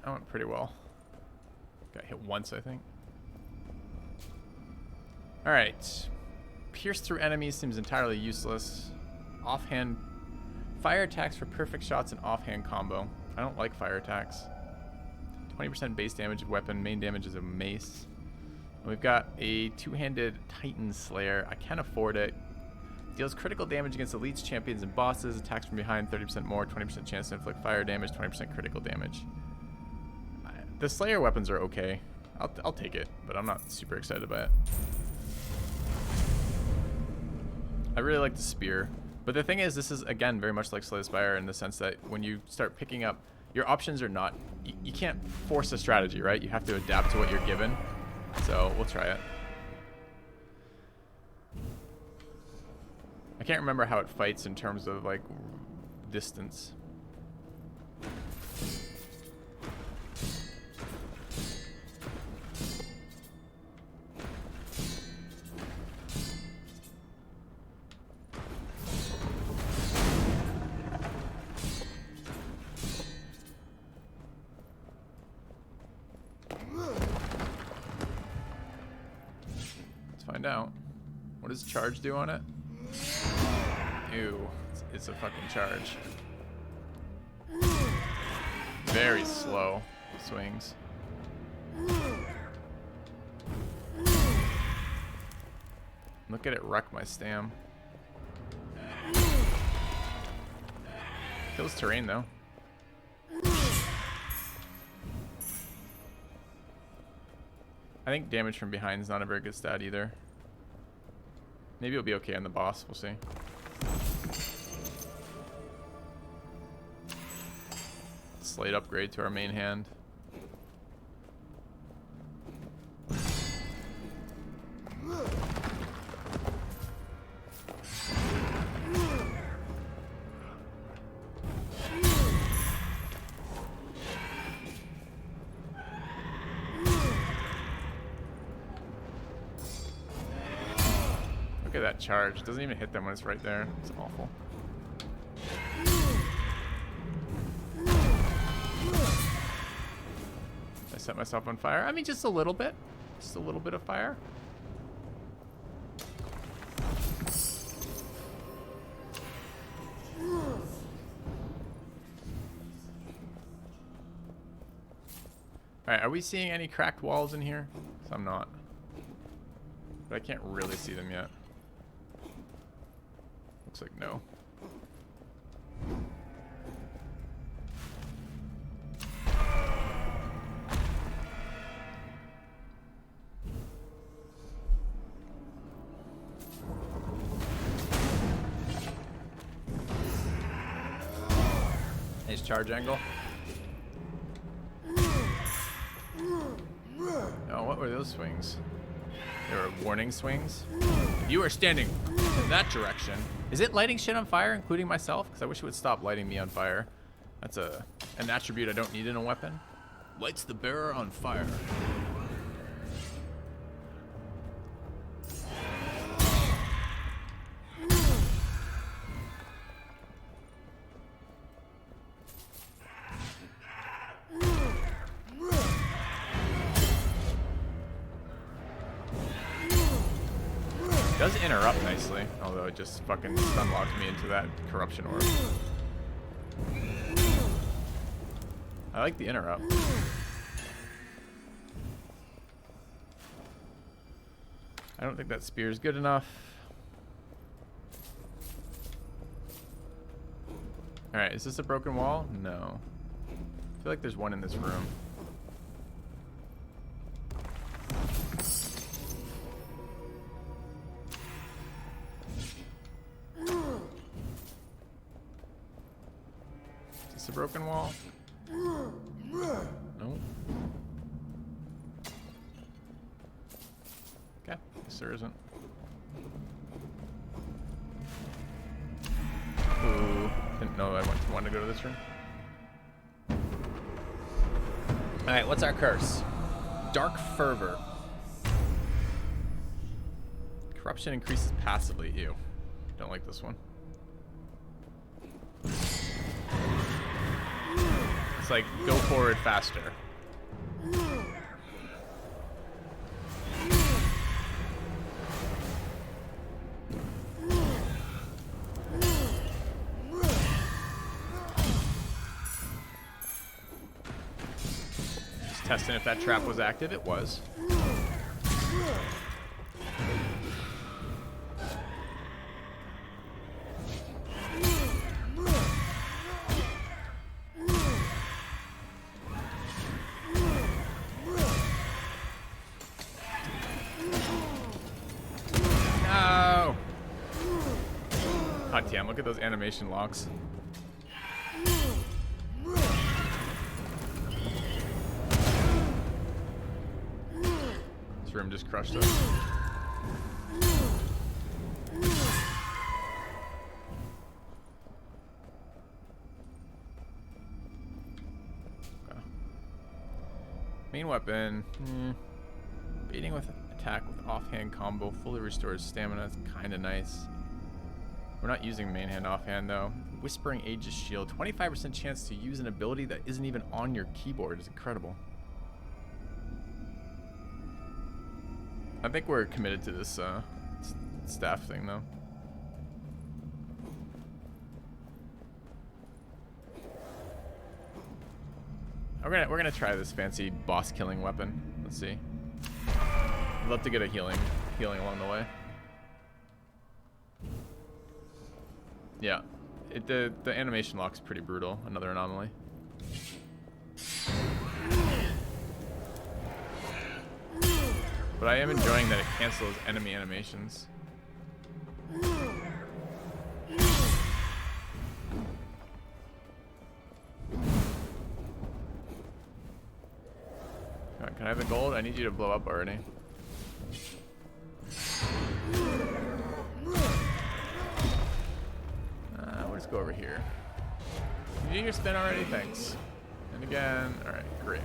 That went pretty well. Got hit once, I think. Alright. Pierce through enemies seems entirely useless. Offhand. Fire attacks for perfect shots and offhand combo. I don't like fire attacks. 20% base damage of weapon. Main damage is a mace. And we've got a two-handed Titan Slayer. I can afford it. Deals critical damage against elites, champions, and bosses. Attacks from behind 30% more. 20% chance to inflict fire damage. 20% critical damage. The Slayer weapons are okay. I'll take it, but I'm not super excited by it. I really like the spear. But the thing is, this is, again, very much like Slay the Spire in the sense that when you start picking up, your options are not... You can't force a strategy, right? You have to adapt to what you're given. So, we'll try it. I can't remember how it fights in terms of, like, distance. Find out. What does charge do on it? Ew, it's a fucking charge. Very slow swings. Look at it wreck my stam. Kills terrain though. I think damage from behind is not a very good stat either. Maybe it'll be okay on the boss. We'll see. Slight upgrade to our main hand. Look at that charge. It doesn't even hit them when it's right there. It's awful. I set myself on fire. I mean, just a little bit. Just a little bit of fire. Alright, are we seeing any cracked walls in here? 'Cause I'm not. But I can't really see them yet. Looks like no. Nice charge angle. Oh, what were those swings? They were warning swings. If you are standing in that direction. Is it lighting shit on fire, including myself? Because I wish it would stop lighting me on fire. That's an attribute I don't need in a weapon. Lights the bearer on fire. Does interrupt nicely, although it just fucking stun locked me into that corruption orb. I like the interrupt. I don't think that spear is good enough. Alright, is this a broken wall? No. I feel like there's one in this room. Is this a broken wall? No. Okay, guess there isn't. Ooh, didn't know I wanted to go to this room. Alright, what's our curse? Dark Fervor. Corruption increases passively. Ew. Don't like this one. It's like, go forward faster. Just testing if that trap was active. It was. God damn, look at those animation locks. This room just crushed us. Okay. Main weapon. Beating with attack with offhand combo fully restores stamina. It's kind of nice. We're not using main hand offhand though. Whispering Aegis Shield. 25% chance to use an ability that isn't even on your keyboard is incredible. I think we're committed to this staff thing though. We're gonna try this fancy boss killing weapon. Let's see. I'd love to get a healing along the way. Yeah, the animation lock's pretty brutal. Another anomaly. But I am enjoying that it cancels enemy animations. Alright, can I have the gold? I need you to blow up already. We'll just go over here. You did your spin already? Thanks. And again. Alright, great.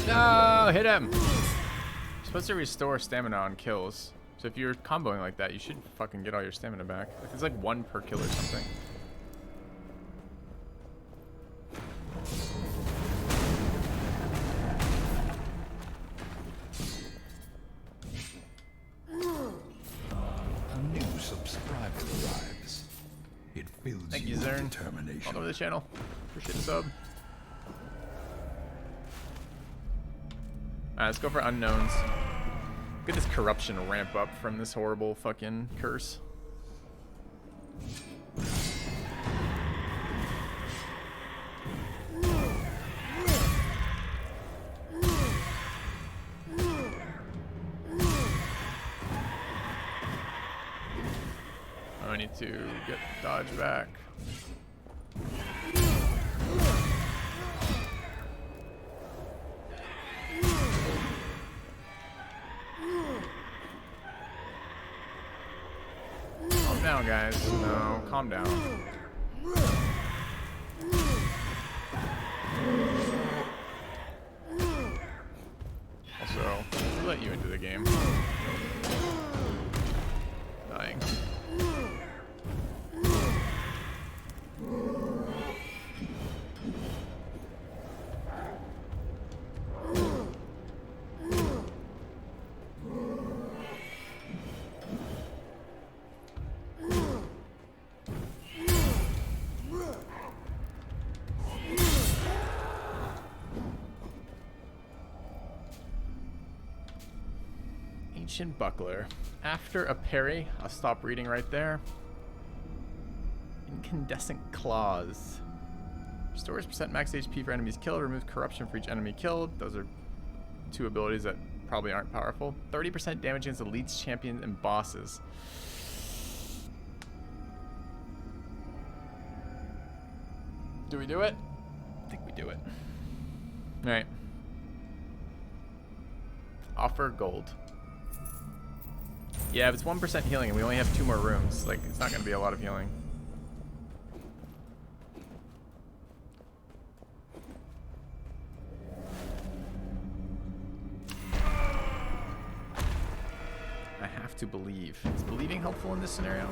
No, hit him. You're supposed to restore stamina on kills. So if you're comboing like that, you should fucking get all your stamina back. Like, it's like 1 per kill or something. A new subscriber arrives. It fills Thank you you, with Zern. determination. Welcome to the channel. Appreciate the sub. Alright, let's go for unknowns. Look at this corruption ramp up from this horrible fucking curse. to get dodge back. Calm down, guys. No, calm down. Also, we let you into the game. Dying. Ancient Buckler. After a parry, I'll stop reading right there. Incandescent Claws. Restores percent max HP for enemies killed. Removes corruption for each enemy killed. Those are two abilities that probably aren't powerful. 30% damage against elites, champions, and bosses. Do we do it? I think we do it. Alright. Offer gold. Yeah, if it's 1% healing and we only have 2 more rooms, like, it's not going to be a lot of healing. I have to believe. Is believing helpful in this scenario?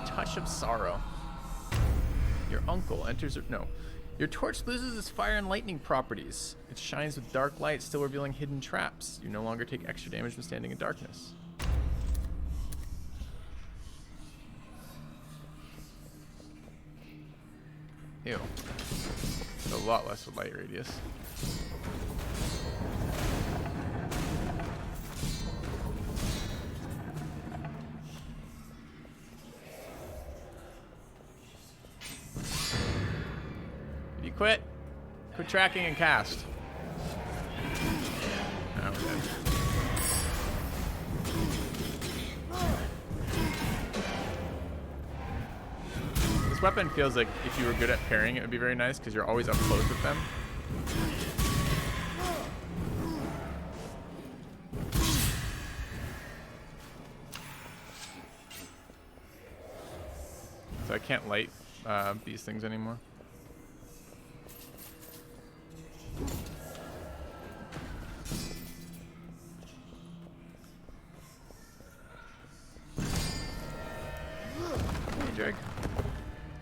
Touch of Sorrow. Your uncle enters... No. Your torch loses its fire and lightning properties. It shines with dark light, still revealing hidden traps. You no longer take extra damage when standing in darkness. Ew. It's a lot less with light radius. Quit. Quit tracking and cast. Oh, we're dead. This weapon feels like if you were good at parrying, it would be very nice because you're always up close with them. So I can't light these things anymore.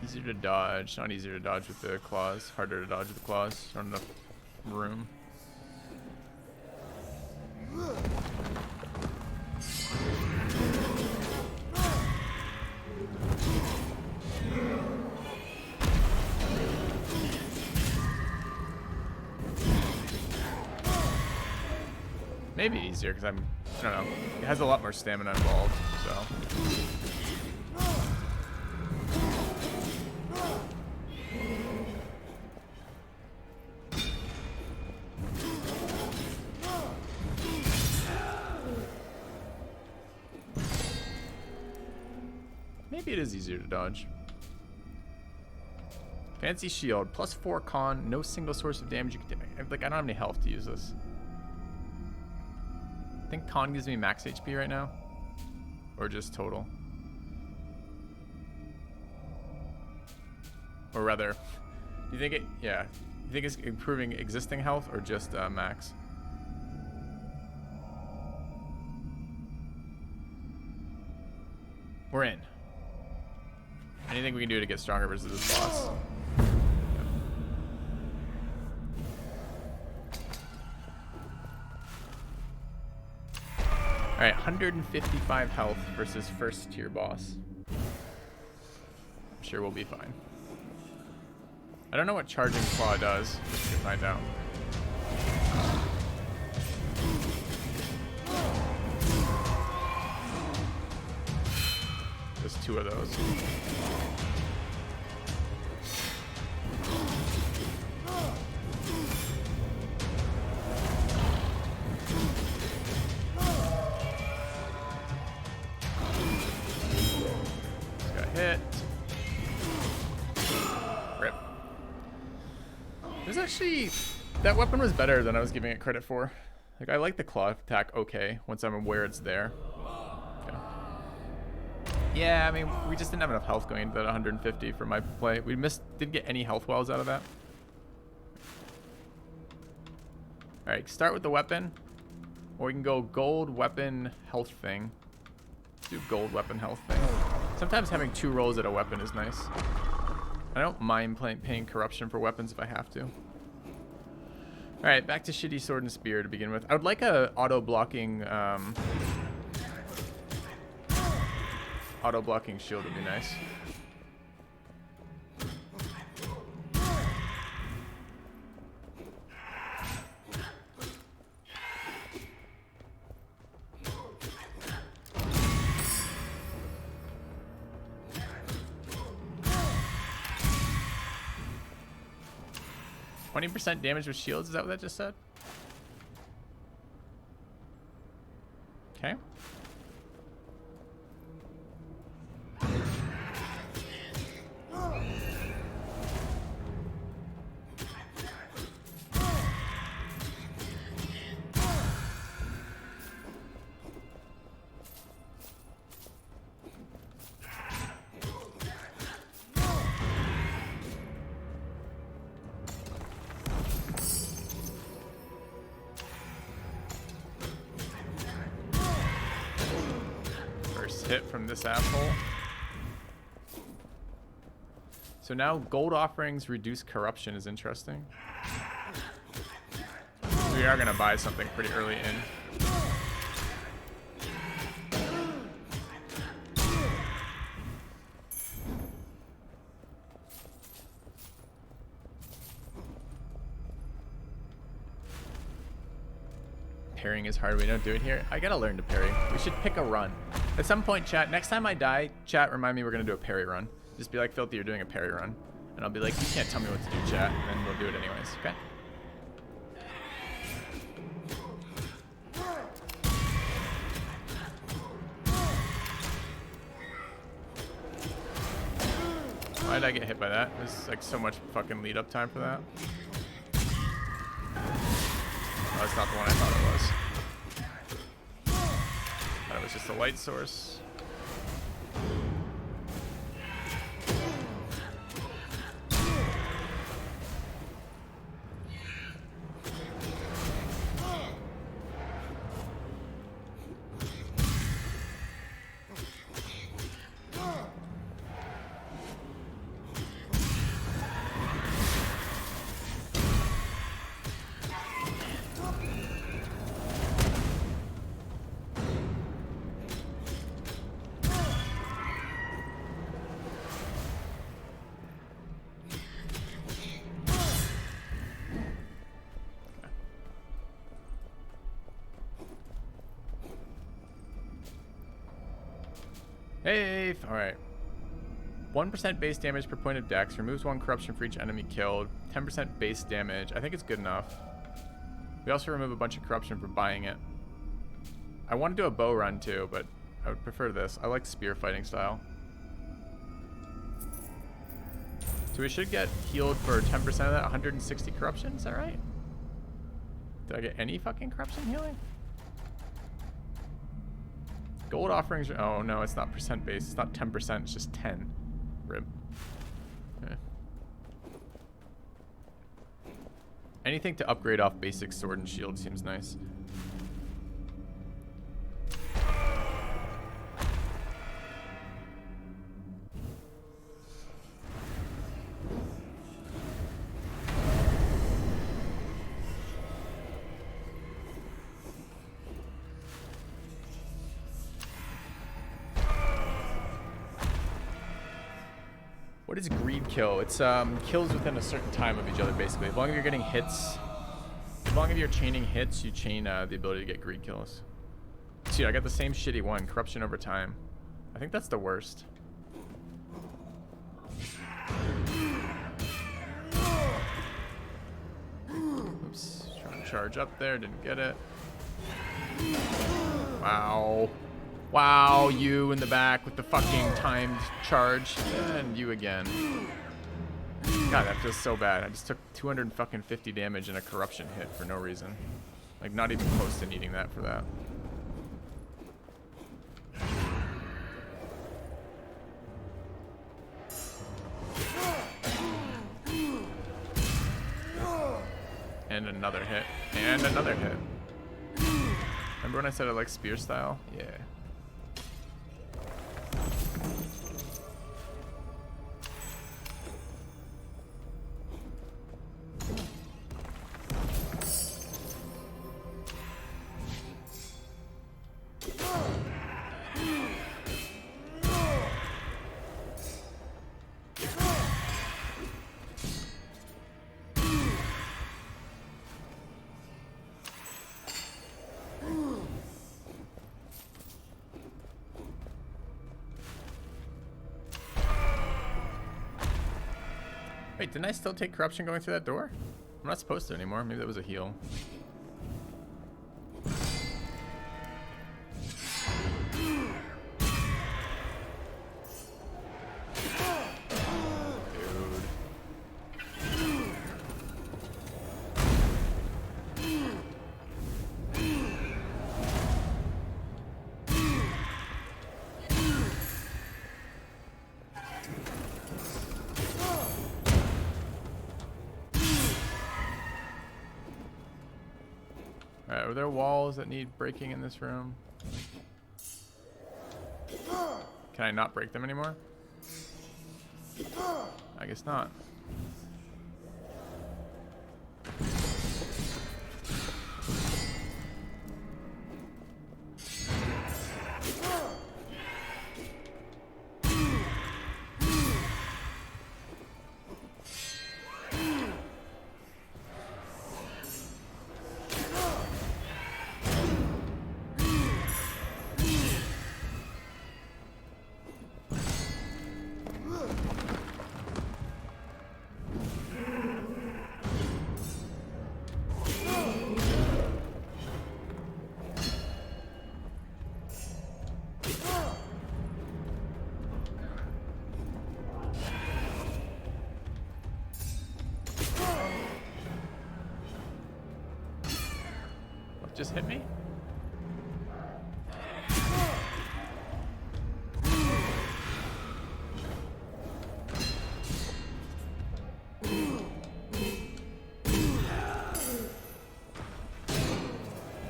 Easier to dodge. Not easier to dodge with the claws. Harder to dodge with the claws. Not enough room. Maybe easier because I don't know. It has a lot more stamina involved, so. Maybe it is easier to dodge. Fancy shield, +4 con, no single source of damage you can take. Like, I don't have any health to use this. I think con gives me max HP right now. Or just total. Or rather, do you think it, yeah. You think it's improving existing health or just max? We're in. Anything we can do to get stronger versus this boss? Alright, 155 health versus first tier boss. I'm sure we'll be fine. I don't know what charging claw does. We can find out. Just 2 of those. There's actually... That weapon was better than I was giving it credit for. Like, I like the claw attack okay, once I'm aware it's there. Okay. Yeah, I mean, we just didn't have enough health going into that 150 for my play. We didn't get any health wells out of that. Alright, start with the weapon. Or we can go gold weapon health thing. Let's do gold weapon health thing. Sometimes having 2 rolls at a weapon is nice. I don't mind paying corruption for weapons if I have to. Alright, back to shitty sword and spear to begin with. I would like a auto-blocking shield would be nice. %20 damage with shields, is that what that just said? Okay. Hit from this asshole. So now gold offerings reduce corruption is interesting. We are gonna buy something pretty early in. Parrying is hard. We don't do it here. I gotta learn to parry. We should pick a run. At some point, chat, next time I die, chat, remind me we're going to do a parry run. Just be like, Filthy, you're doing a parry run. And I'll be like, you can't tell me what to do, chat. And then we'll do it anyways, okay? Why did I get hit by that? There's like so much fucking lead up time for that. Oh, that's not the one I thought it was. That was just a light source. Hey, alright. 1% base damage per point of dex. Removes 1 corruption for each enemy killed. 10% base damage. I think it's good enough. We also remove a bunch of corruption for buying it. I want to do a bow run too, but I would prefer this. I like spear fighting style. So we should get healed for 10% of that. 160 corruption, is that right? Did I get any fucking corruption healing? Gold offerings. Oh no, it's not percent based. It's not 10%. It's just 10. Rip. Okay. Anything to upgrade off basic sword and shield seems nice. What is greed kill? It's kills within a certain time of each other, basically. As long as you're getting hits, as long as you're chaining hits, you chain the ability to get greed kills. See, I got the same shitty one, corruption over time. I think that's the worst. Oops, trying to charge up there, didn't get it. Wow. Wow, you in the back with the fucking timed charge. And you again. God, that feels so bad. I just took 250 damage and a corruption hit for no reason. Like, not even close to needing that for that. And another hit. And another hit. Remember when I said I like spear style? Yeah. Wait, didn't I still take corruption going through that door? I'm not supposed to anymore. Maybe that was a heal. Alright, are there walls that need breaking in this room? Can I not break them anymore? I guess not. Just hit me?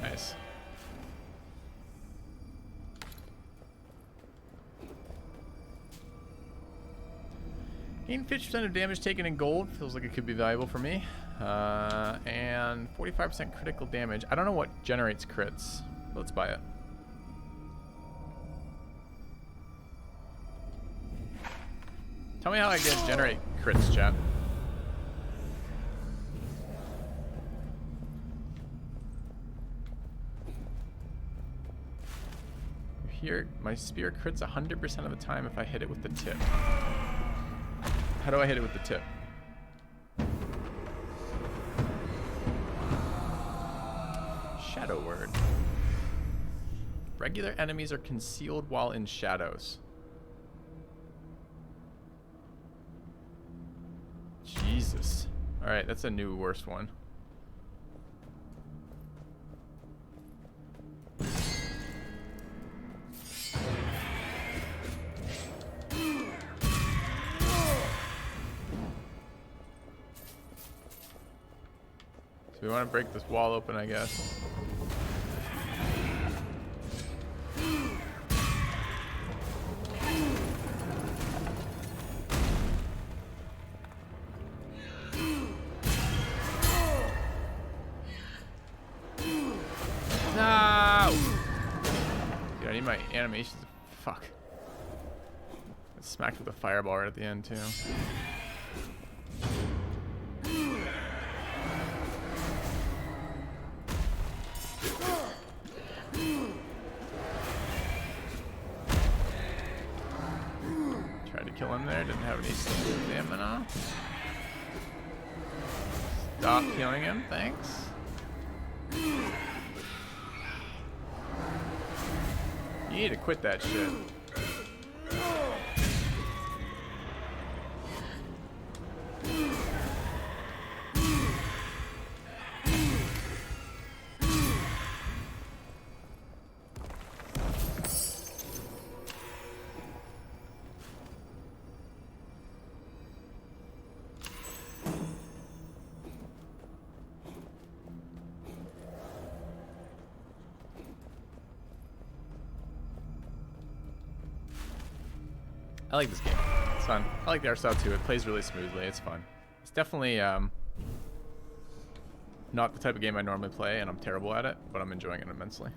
Nice. Gain 50% of damage taken in gold. Feels like it could be valuable for me. And 45% critical damage. I don't know what generates crits. Let's buy it. Tell me how I get generate crits, chat. Here, my spear crits 100% of the time if I hit it with the tip. How do I hit it with the tip? Shadow word. Regular enemies are concealed while in shadows. Jesus. Alright, that's a new worst one. So we want to break this wall open, I guess. No! Dude, I need my animations. Fuck. I smacked with a fireball right at the end, too. Kill him there, didn't have any stamina. Stop killing him, thanks. You need to quit that shit. I like this game. It's fun. I like the art style too. It plays really smoothly. It's fun. It's definitely not the type of game I normally play, and I'm terrible at it, but I'm enjoying it immensely.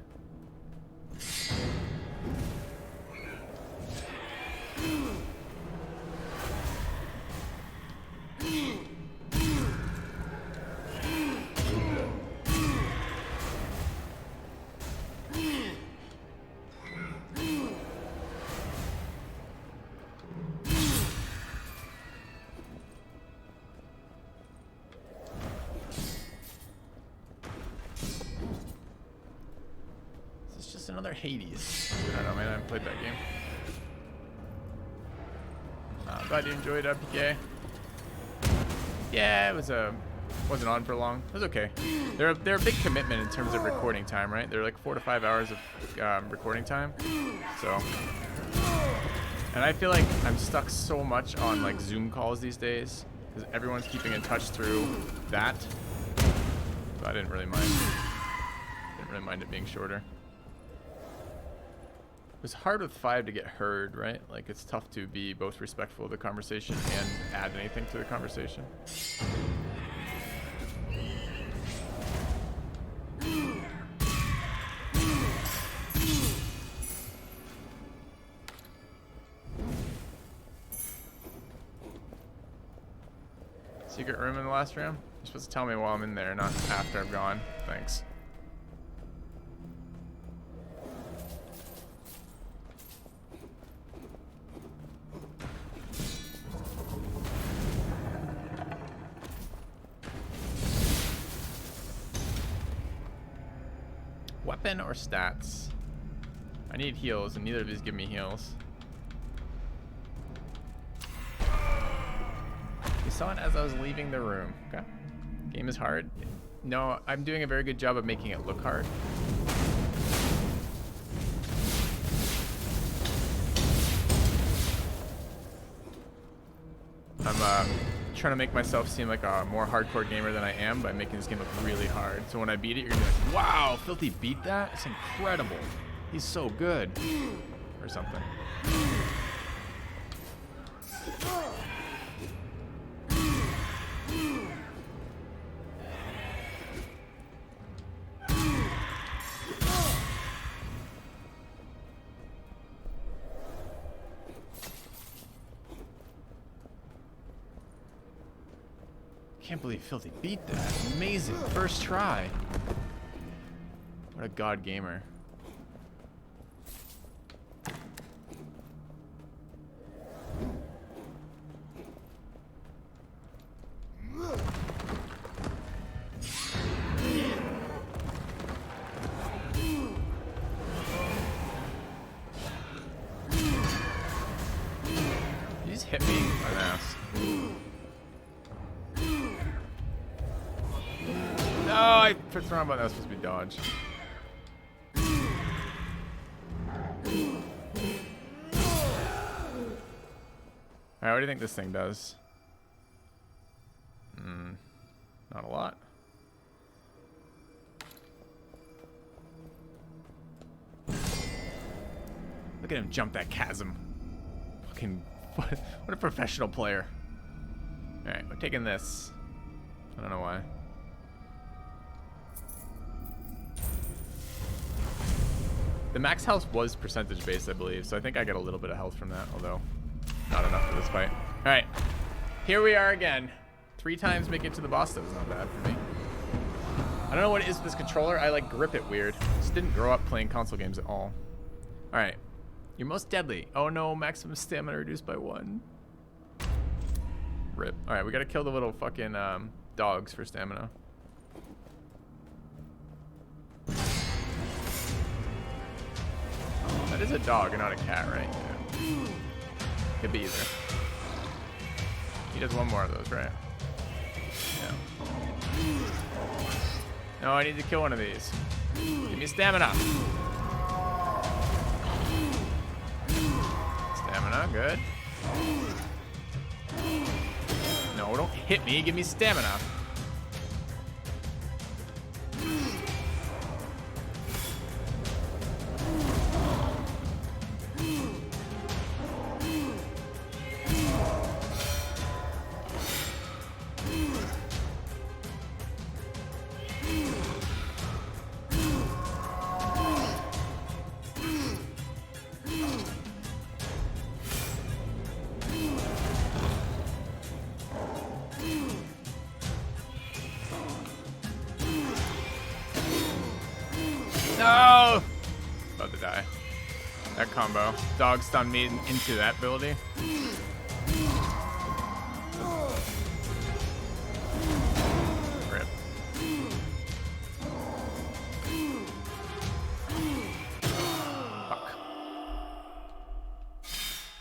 Another Hades. I don't know, man. I haven't played that game. Glad you enjoyed PK. Yeah, it was wasn't on for long. It was okay. They're a big commitment in terms of recording time, right? They're like 4 to 5 hours of recording time. So, and I feel like I'm stuck so much on like Zoom calls these days because everyone's keeping in touch through that. So I didn't really mind. Didn't really mind it being shorter. It was hard with 5 to get heard, right? Like, it's tough to be both respectful of the conversation and add anything to the conversation. Secret room in the last room? You're supposed to tell me while I'm in there, not after I've gone. Thanks. Weapon or stats? I need heals, and neither of these give me heals. You saw it as I was leaving the room. Okay. Game is hard. No, I'm doing a very good job of making it look hard. I'm trying to make myself seem like a more hardcore gamer than I am by making this game look really hard. So when I beat it, you're gonna be like, wow, Filthy beat that? It's incredible. He's so good. Or something. Can't believe Filthy beat that. Amazing. First try. What a god gamer. You just hit me on the ass. No, I pressed the wrong button. That was supposed to be dodge. Alright, what do you think this thing does? Not a lot. Look at him jump that chasm. Fucking, what a professional player. Alright, we're taking this. I don't know why. The max health was percentage based, I believe, so I think I get a little bit of health from that, although not enough for this fight. Alright, here we are again. 3 times make it to the boss. That was not bad for me. I don't know what it is with this controller. I like grip it weird. Just didn't grow up playing console games at all. Alright, you're most deadly. Oh no, maximum stamina reduced by 1. Rip. Alright, we gotta kill the little fucking dogs for stamina. That is a dog and not a cat, right? Yeah. Could be either. He does one more of those, right? Yeah. No, I need to kill one of these. Give me stamina. Stamina, good. No, don't hit me. Give me stamina. to die. That combo. Dog stun me into that ability. Rip. Fuck.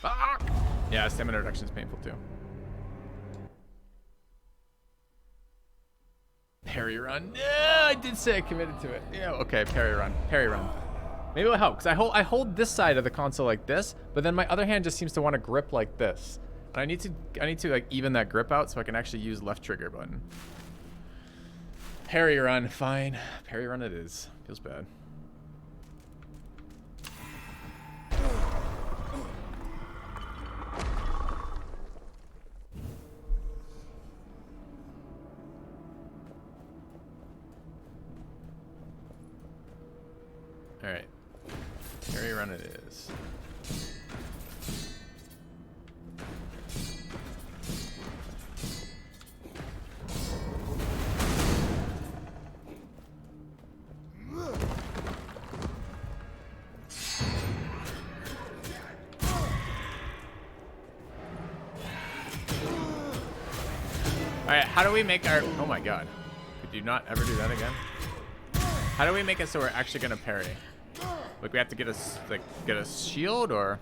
Fuck! Yeah, stamina reduction is painful too. Parry run. Yeah, I did say I committed to it. Yeah, okay, parry run. Parry run. Maybe it'll help, because I hold this side of the console like this, but then my other hand just seems to want to grip like this. And I need to like even that grip out so I can actually use left trigger button. Parry run, fine. Parry run it is. Feels bad. All right. Parry run it is. All right, how do we make our... Oh my god. Could you not ever do that again? How do we make it so we're actually gonna parry? Like we have to get a shield, or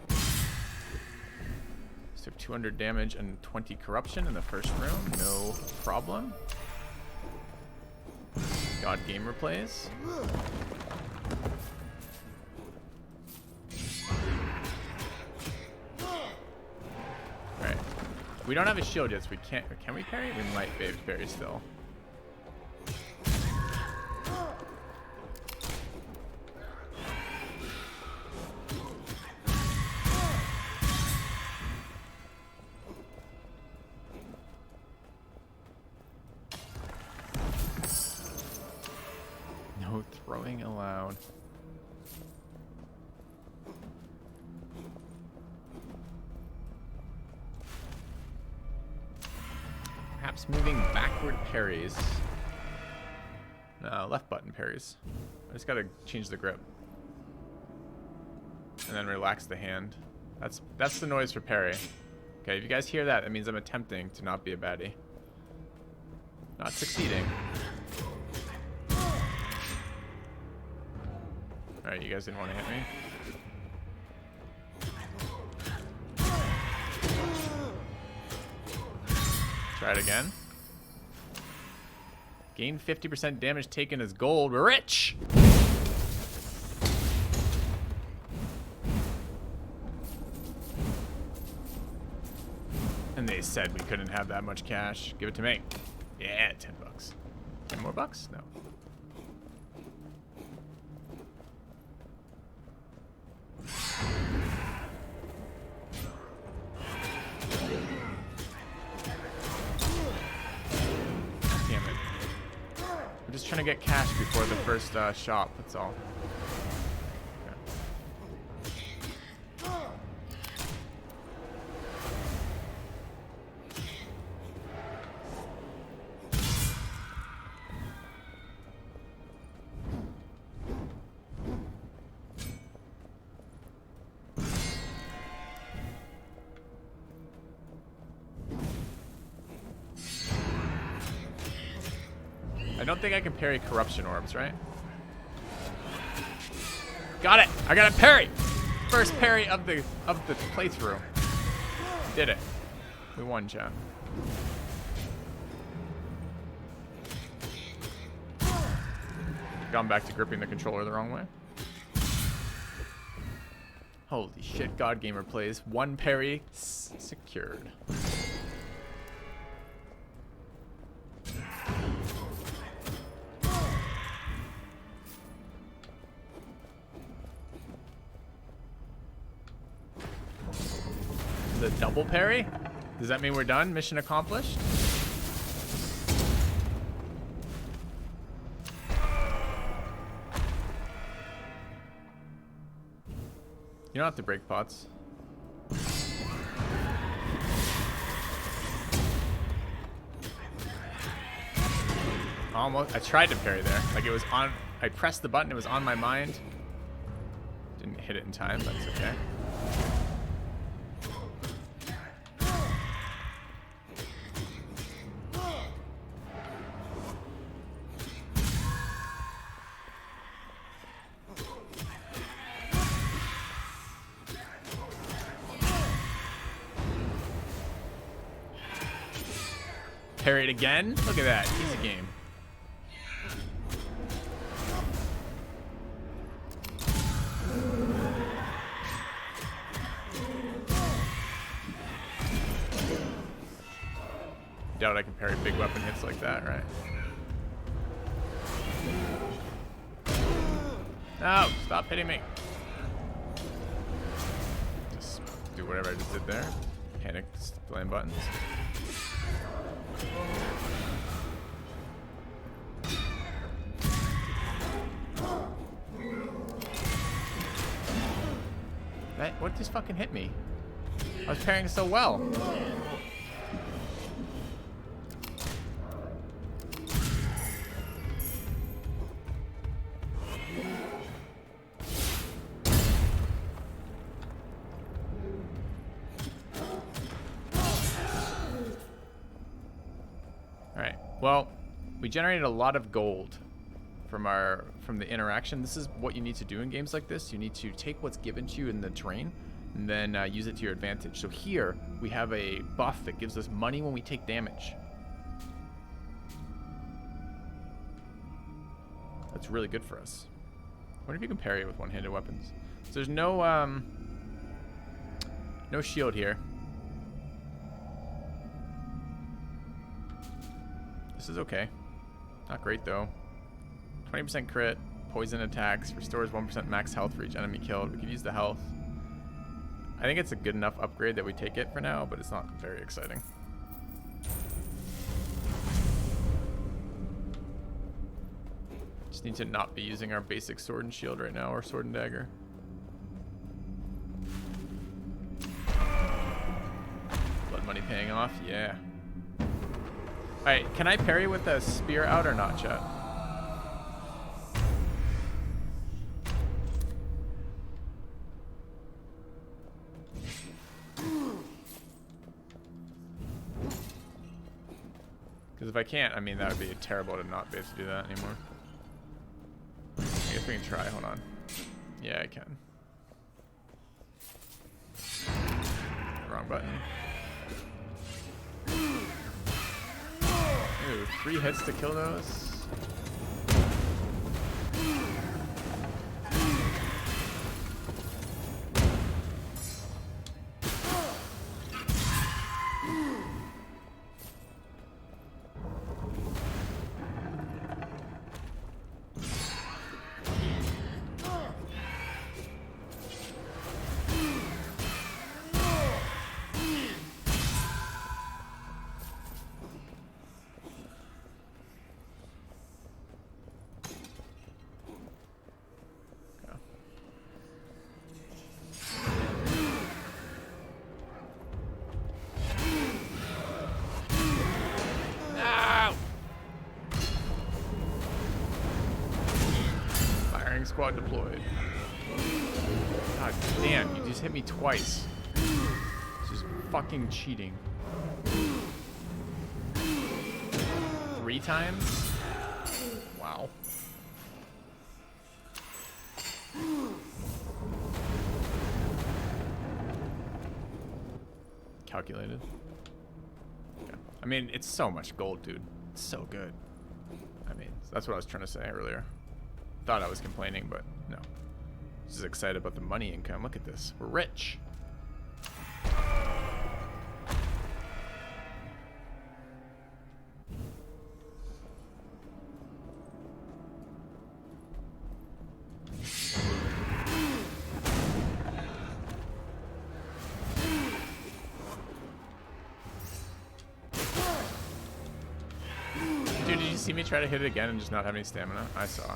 so 200 damage and 20 corruption in the first room, no problem. God gamer plays. All right, we don't have a shield yet, so we can't. Can we parry? We might be able to parry still. No throwing allowed. Perhaps moving backward parries. No, left button parries. I just gotta change the grip. And then relax the hand. That's the noise for parry. Okay, if you guys hear that, that means I'm attempting to not be a baddie. Not succeeding. Alright, you guys didn't want to hit me. Try it again. Gain 50% damage taken as gold. We're rich! And they said we couldn't have that much cash. Give it to me. Yeah, 10 bucks. 10 more bucks? No. Just trying to get cash before the first shop, that's all. Okay. I don't think I can parry corruption orbs, right? Got it! I got a parry! First parry of the playthrough. Did it. We won, chat. Gone back to gripping the controller the wrong way. Holy shit, God Gamer plays. One parry secured. The double parry? Does that mean we're done? Mission accomplished? You don't have to break pots. Almost. I tried to parry there. Like it was on. I pressed the button. It was on my mind. Didn't hit it in time. That's okay. Parry it again? Look at that. Easy game. Doubt I can parry big weapon hits like that, right? No! Stop hitting me. Just do whatever I just did there. Panic, blame buttons. What just fucking hit me? I was parrying so well. Alright, well, we generated a lot of gold from the interaction. This is what you need to do in games like this. You need to take what's given to you in the terrain and then use it to your advantage. So here we have a buff that gives us money when we take damage. That's really good for us. I wonder if you can parry it with one-handed weapons. So there's no no shield here. This is okay. Not great though. 20% crit, poison attacks, restores 1% max health for each enemy killed. We could use the health. I think it's a good enough upgrade that we take it for now, but it's not very exciting. Just need to not be using our basic sword and shield right now, or sword and dagger. Blood money paying off, yeah. Alright, can I parry with a spear out or not, chat? Because if I can't, I mean, that would be terrible to not be able to do that anymore. I guess we can try. Hold on. Yeah, I can. Wrong button. Ooh, 3 hits to kill those. Squad deployed. God damn, you just hit me twice. This is fucking cheating. 3 times? Wow. Calculated. Yeah. I mean, it's so much gold, dude. It's so good. I mean, that's what I was trying to say earlier. Thought I was complaining, but no. Just excited about the money income. Look at this. We're rich. Dude, did you see me try to hit it again and just not have any stamina? I saw.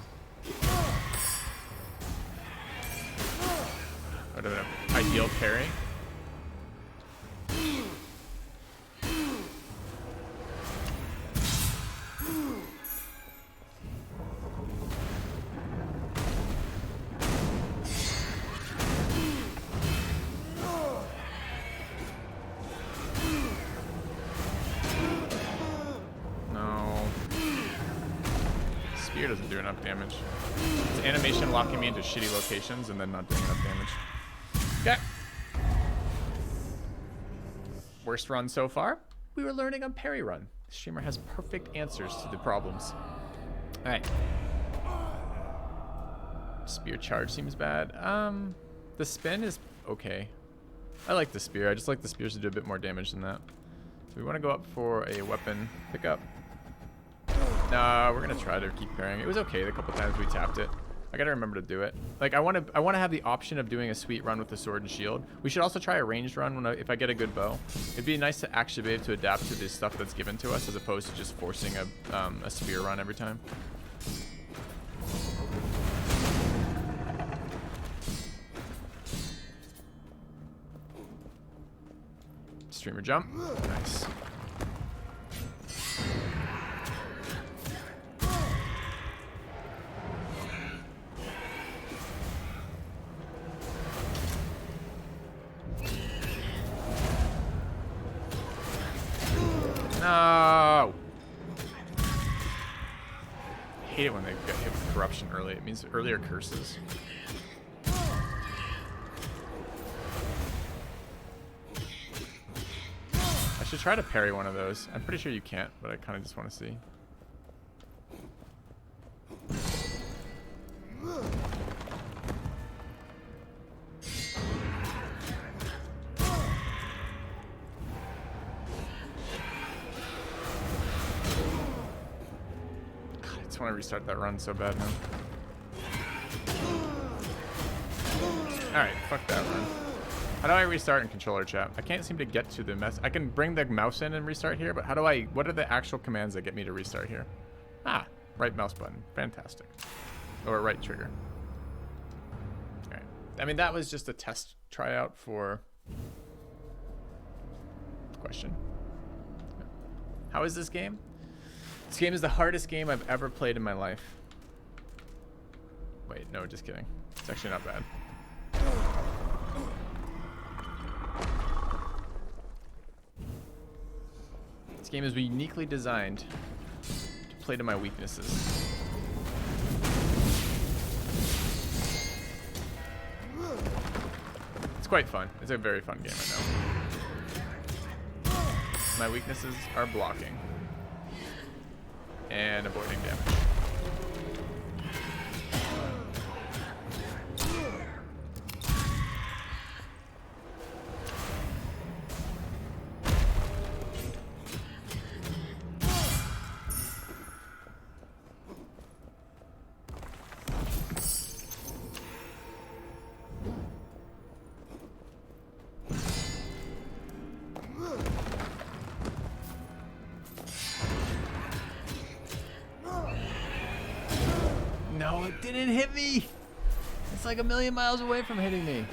Would have been an ideal parry. spear doesn't do enough damage. It's animation locking me into shitty locations and then not doing enough damage. Okay. Worst run so far? We were learning on parry run. The streamer has perfect answers to the problems. Alright. Spear charge seems bad. The spin is okay. I like the spear. I just like the spears to do a bit more damage than that. So we want to go up for a weapon pickup. Nah, we're gonna try to keep parrying. It was okay the couple times we tapped it. I gotta remember to do it. Like I want to have the option of doing a sweet run with the sword and shield. We should also try a ranged run if I get a good bow. It'd be nice to actually be able to adapt to the stuff that's given to us as opposed to just forcing a spear run every time. Streamer jump. Nice. No! I hate it when they get hit with corruption early. It means earlier curses. I should try to parry one of those. I'm pretty sure you can't, but I kind of just want to see. I want to restart that run so bad now. Alright, fuck that run. How do I restart in controller chat? I can't seem to get to the mess. I can bring the mouse in and restart here, but what are the actual commands that get me to restart here? Ah, right mouse button. Fantastic. Or right trigger. Alright. I mean, that was just a test tryout for question. How is this game? This game is the hardest game I've ever played in my life. Wait, no, just kidding. It's actually not bad. This game is uniquely designed to play to my weaknesses. It's quite fun. It's a very fun game right now. My weaknesses are blocking and avoiding damage. No, it didn't hit me. It's like a million miles away from hitting me.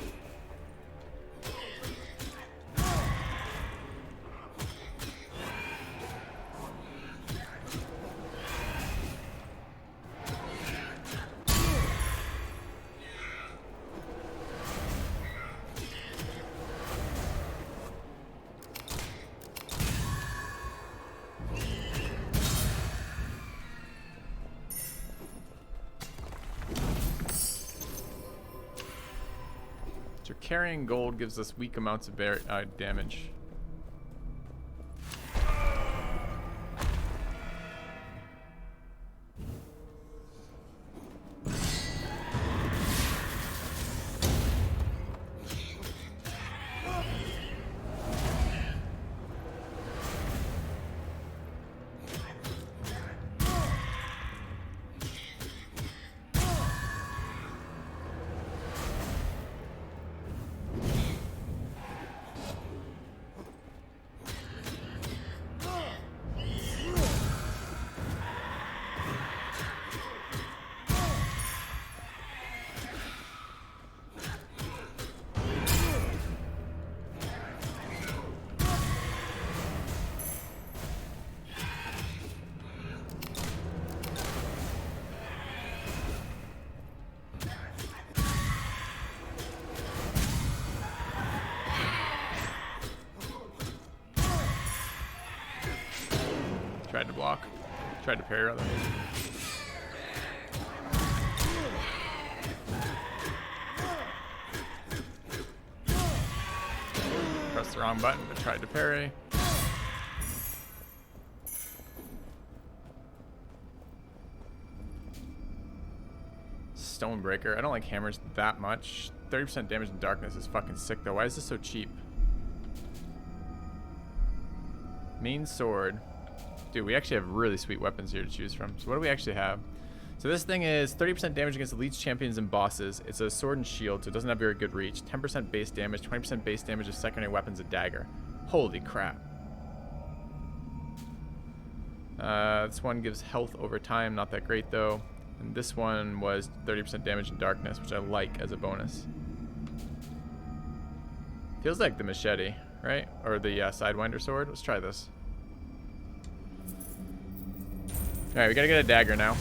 Carrying gold gives us weak amounts of damage. Tried to block. Tried to parry rather. the wrong button, but tried to parry. Stonebreaker. I don't like hammers that much. 30% damage in darkness is fucking sick though. Why is this so cheap? Main sword. Dude, we actually have really sweet weapons here to choose from. So what do we actually have? So this thing is 30% damage against elites, champions, and bosses. It's a sword and shield, so it doesn't have very good reach. 10% base damage, 20% base damage of secondary weapons, a dagger. Holy crap. This one gives health over time, not that great though. And this one was 30% damage in darkness, which I like as a bonus. Feels like the machete, right? Or the Sidewinder sword. Let's try this. Alright, we gotta get a dagger now.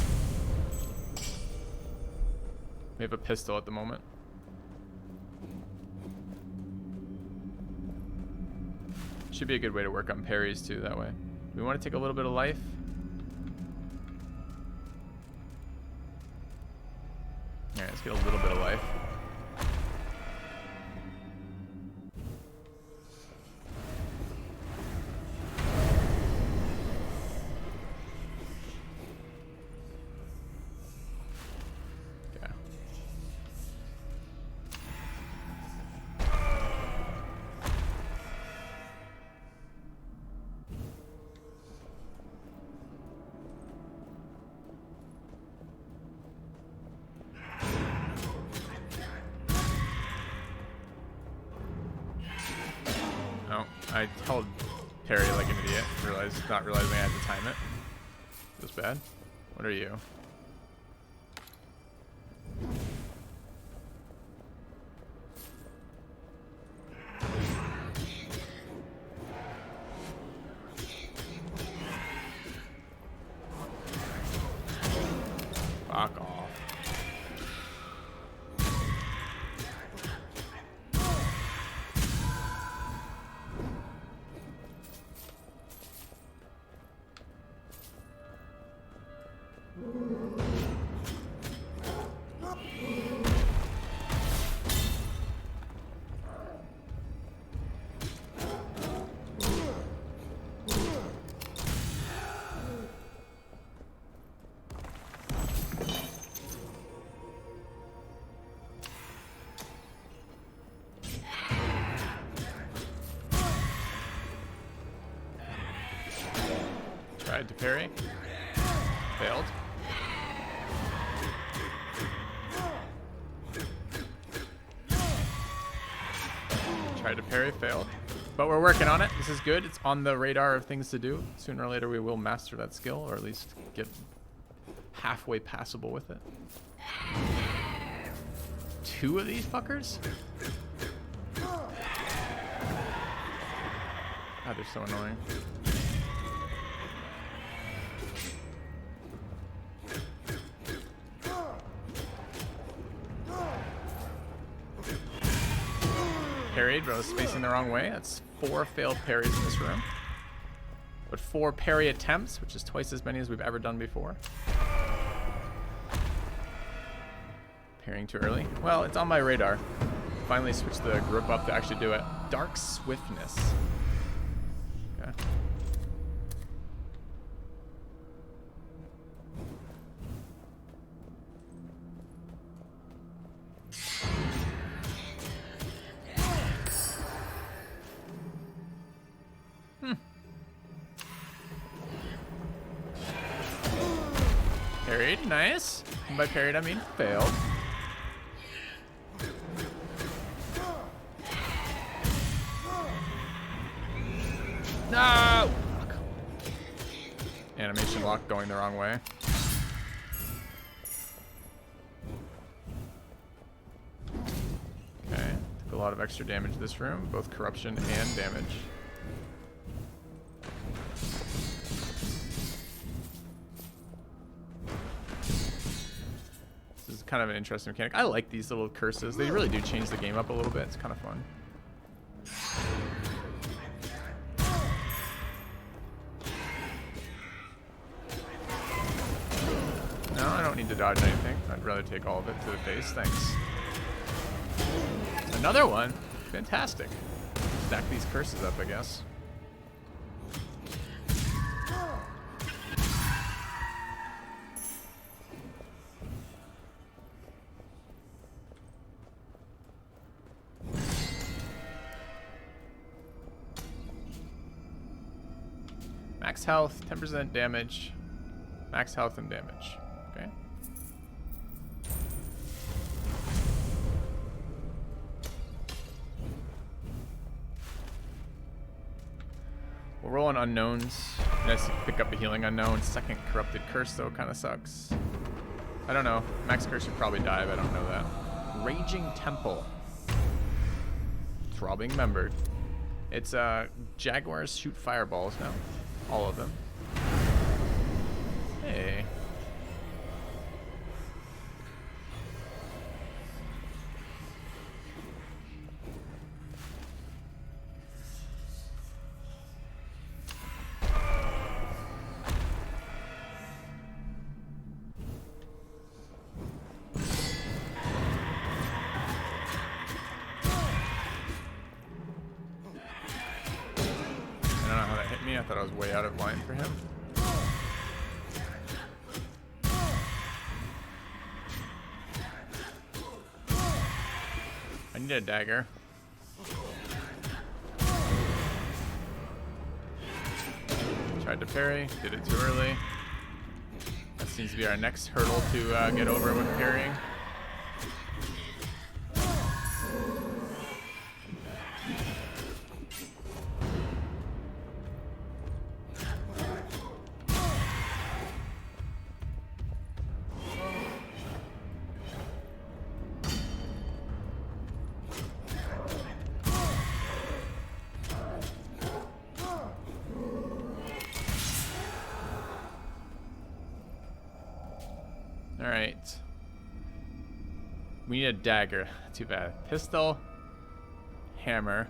We have a pistol at the moment. Should be a good way to work on parries too that way. We want to take a little bit of life. Alright, let's get a little bit of life. Yeah. I held parry like an idiot. Not realizing I had to time it. Feels bad. What are you? Fuck off. Tried to parry. Failed. Tried to parry, failed. But we're working on it. This is good. It's on the radar of things to do. Sooner or later we will master that skill, or at least get halfway passable with it. 2 of these fuckers? God, they're so annoying. Parried, but I was facing the wrong way. That's 4 failed parries in this room. But 4 parry attempts, which is twice as many as we've ever done before. Parrying too early. Well, it's on my radar. Finally switched the grip up to actually do it. Dark Swiftness. Okay. Parried, nice. And by parried, I mean failed. No! Fuck. Animation lock going the wrong way. Okay, took a lot of extra damage this room, both corruption and damage. Kind of an interesting mechanic. I like these little curses. They really do change the game up a little bit. It's kind of fun. No, I don't need to dodge anything. I'd rather take all of it to the face. Thanks. Another one. Fantastic. stack these curses up, I guess. Max health, 10% damage. Max health and damage. Okay. We'll roll on unknowns. Nice to pick up a healing unknown. Second corrupted curse though kind of sucks. I don't know. Max curse should probably die, but I don't know that. Raging Temple. Throbbing Membered. It's jaguars shoot fireballs now. All of them. Hey. I thought I was way out of line for him. I need a dagger. Tried to parry, did it too early. That seems to be our next hurdle to get over with parrying. Alright. We need a dagger. Too bad. Pistol. Hammer.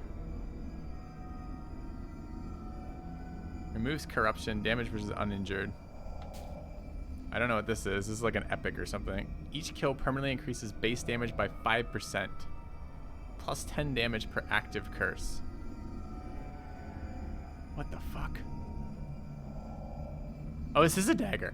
Removes corruption. Damage versus uninjured. I don't know what this is. This is like an epic or something. Each kill permanently increases base damage by 5%. Plus 10 damage per active curse. What the fuck? Oh, this is a dagger.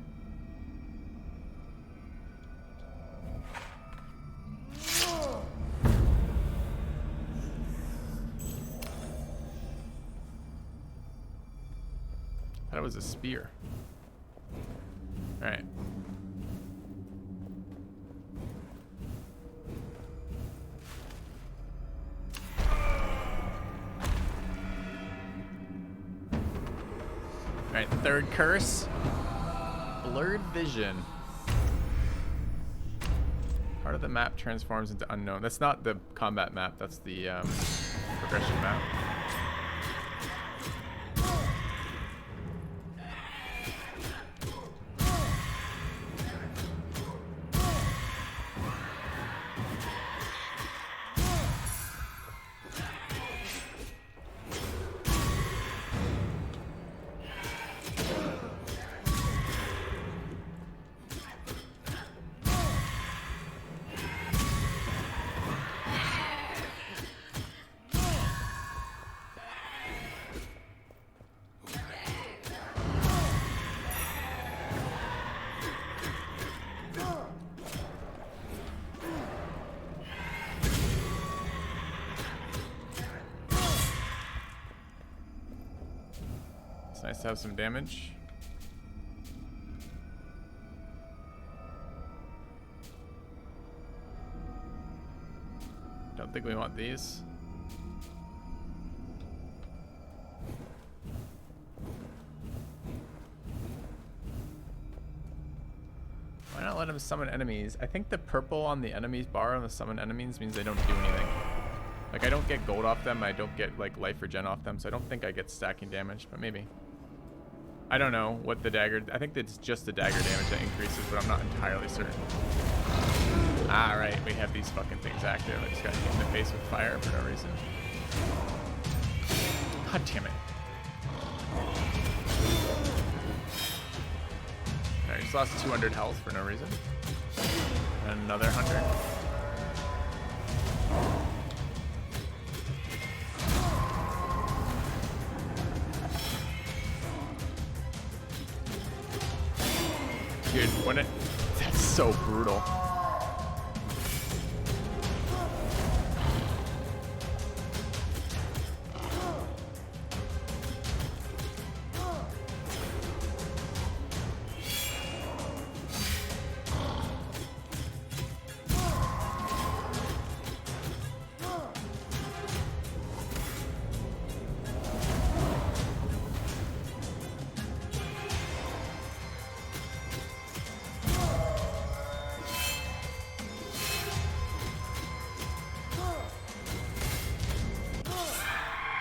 That was a spear. All right. All right, third curse. Blurred vision. Part of the map transforms into unknown. That's not the combat map. That's the progression map. It's nice to have some damage. Don't think we want these. Why not let him summon enemies? I think the purple on the enemies bar on the summon enemies means they don't do anything. Like I don't get gold off them, I don't get like life regen off them, so I don't think I get stacking damage, but maybe. I don't know what the dagger, I think it's just the dagger damage that increases, but I'm not entirely certain. Ah, right, we have these fucking things active. I just got hit in the face with fire for no reason. God damn it. Alright, just lost 200 health for no reason. And another 100. Dude, when it... That's so brutal.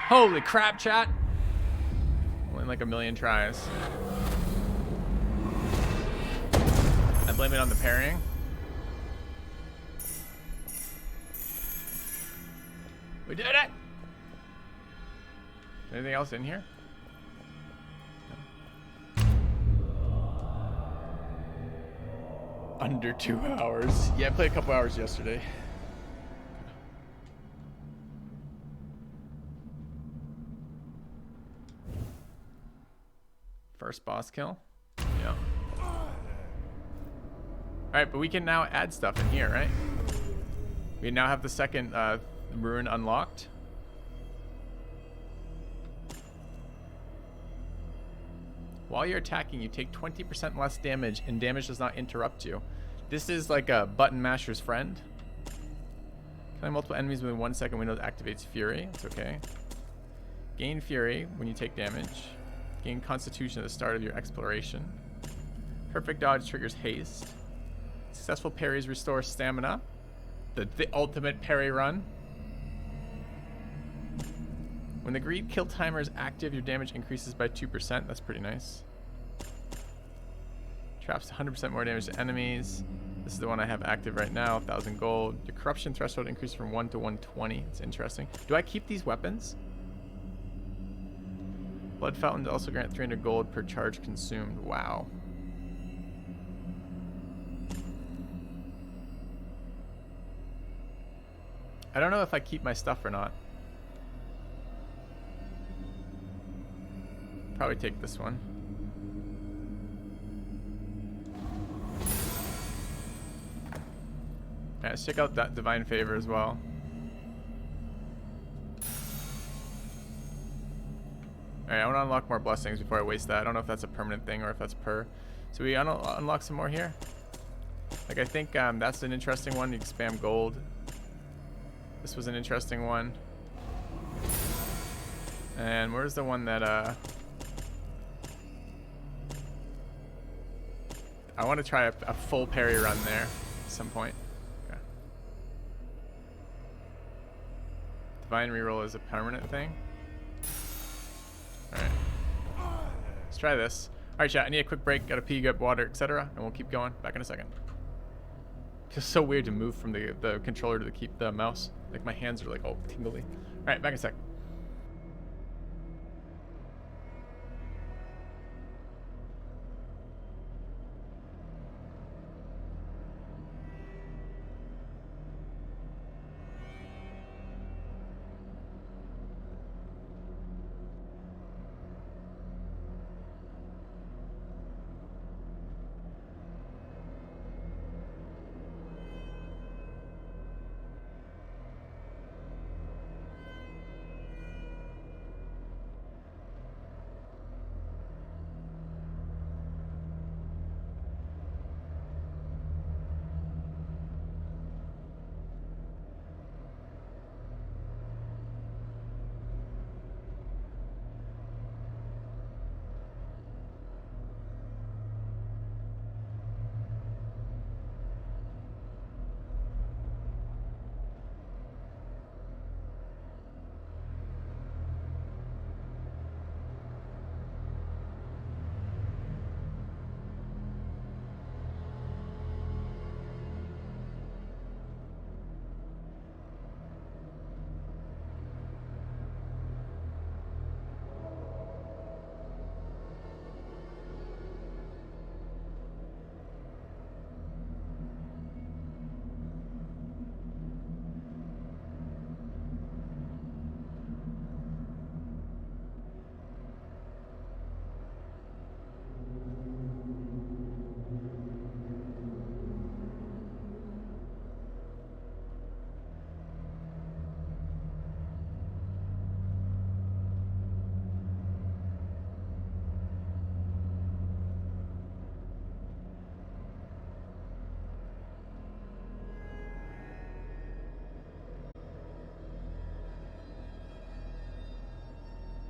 Holy crap, chat. Only like a million tries. I blame it on the parrying. We did it! Anything else in here? Under 2 hours. Yeah, I played a couple hours yesterday. First boss kill. Yeah. Alright, but we can now add stuff in here, right? We now have the second rune unlocked. While you're attacking, you take 20% less damage, and damage does not interrupt you. This is like a button masher's friend. Killing multiple enemies within 1 second window activates Fury. It's okay. Gain Fury when you take damage. Gain Constitution at the start of your exploration. Perfect dodge triggers haste. Successful parries restore stamina. The ultimate parry run. When the greed kill timer is active, your damage increases by 2%. That's pretty nice. Traps 100% more damage to enemies. This is the one I have active right now, 1,000 gold. Your corruption threshold increases from 1 to 120. It's interesting. Do I keep these weapons? Blood fountains also grant 300 gold per charge consumed. Wow. I don't know if I keep my stuff or not. Probably take this one. Yeah, let's check out that divine favor as well. Alright, I want to unlock more blessings before I waste that. I don't know if that's a permanent thing or if that's per. So we unlock some more here. Like, I think that's an interesting one. You can spam gold. This was an interesting one. And where's the one that I want to try a full parry run there at some point. Okay. Divine reroll is a permanent thing. Alright. Let's try this. Alright, chat, I need a quick break. Gotta pee, get water, etc. And we'll keep going. Back in a second. Feels so weird to move from the controller to keep the mouse. Like, my hands are like all tingly. Alright, back in a sec.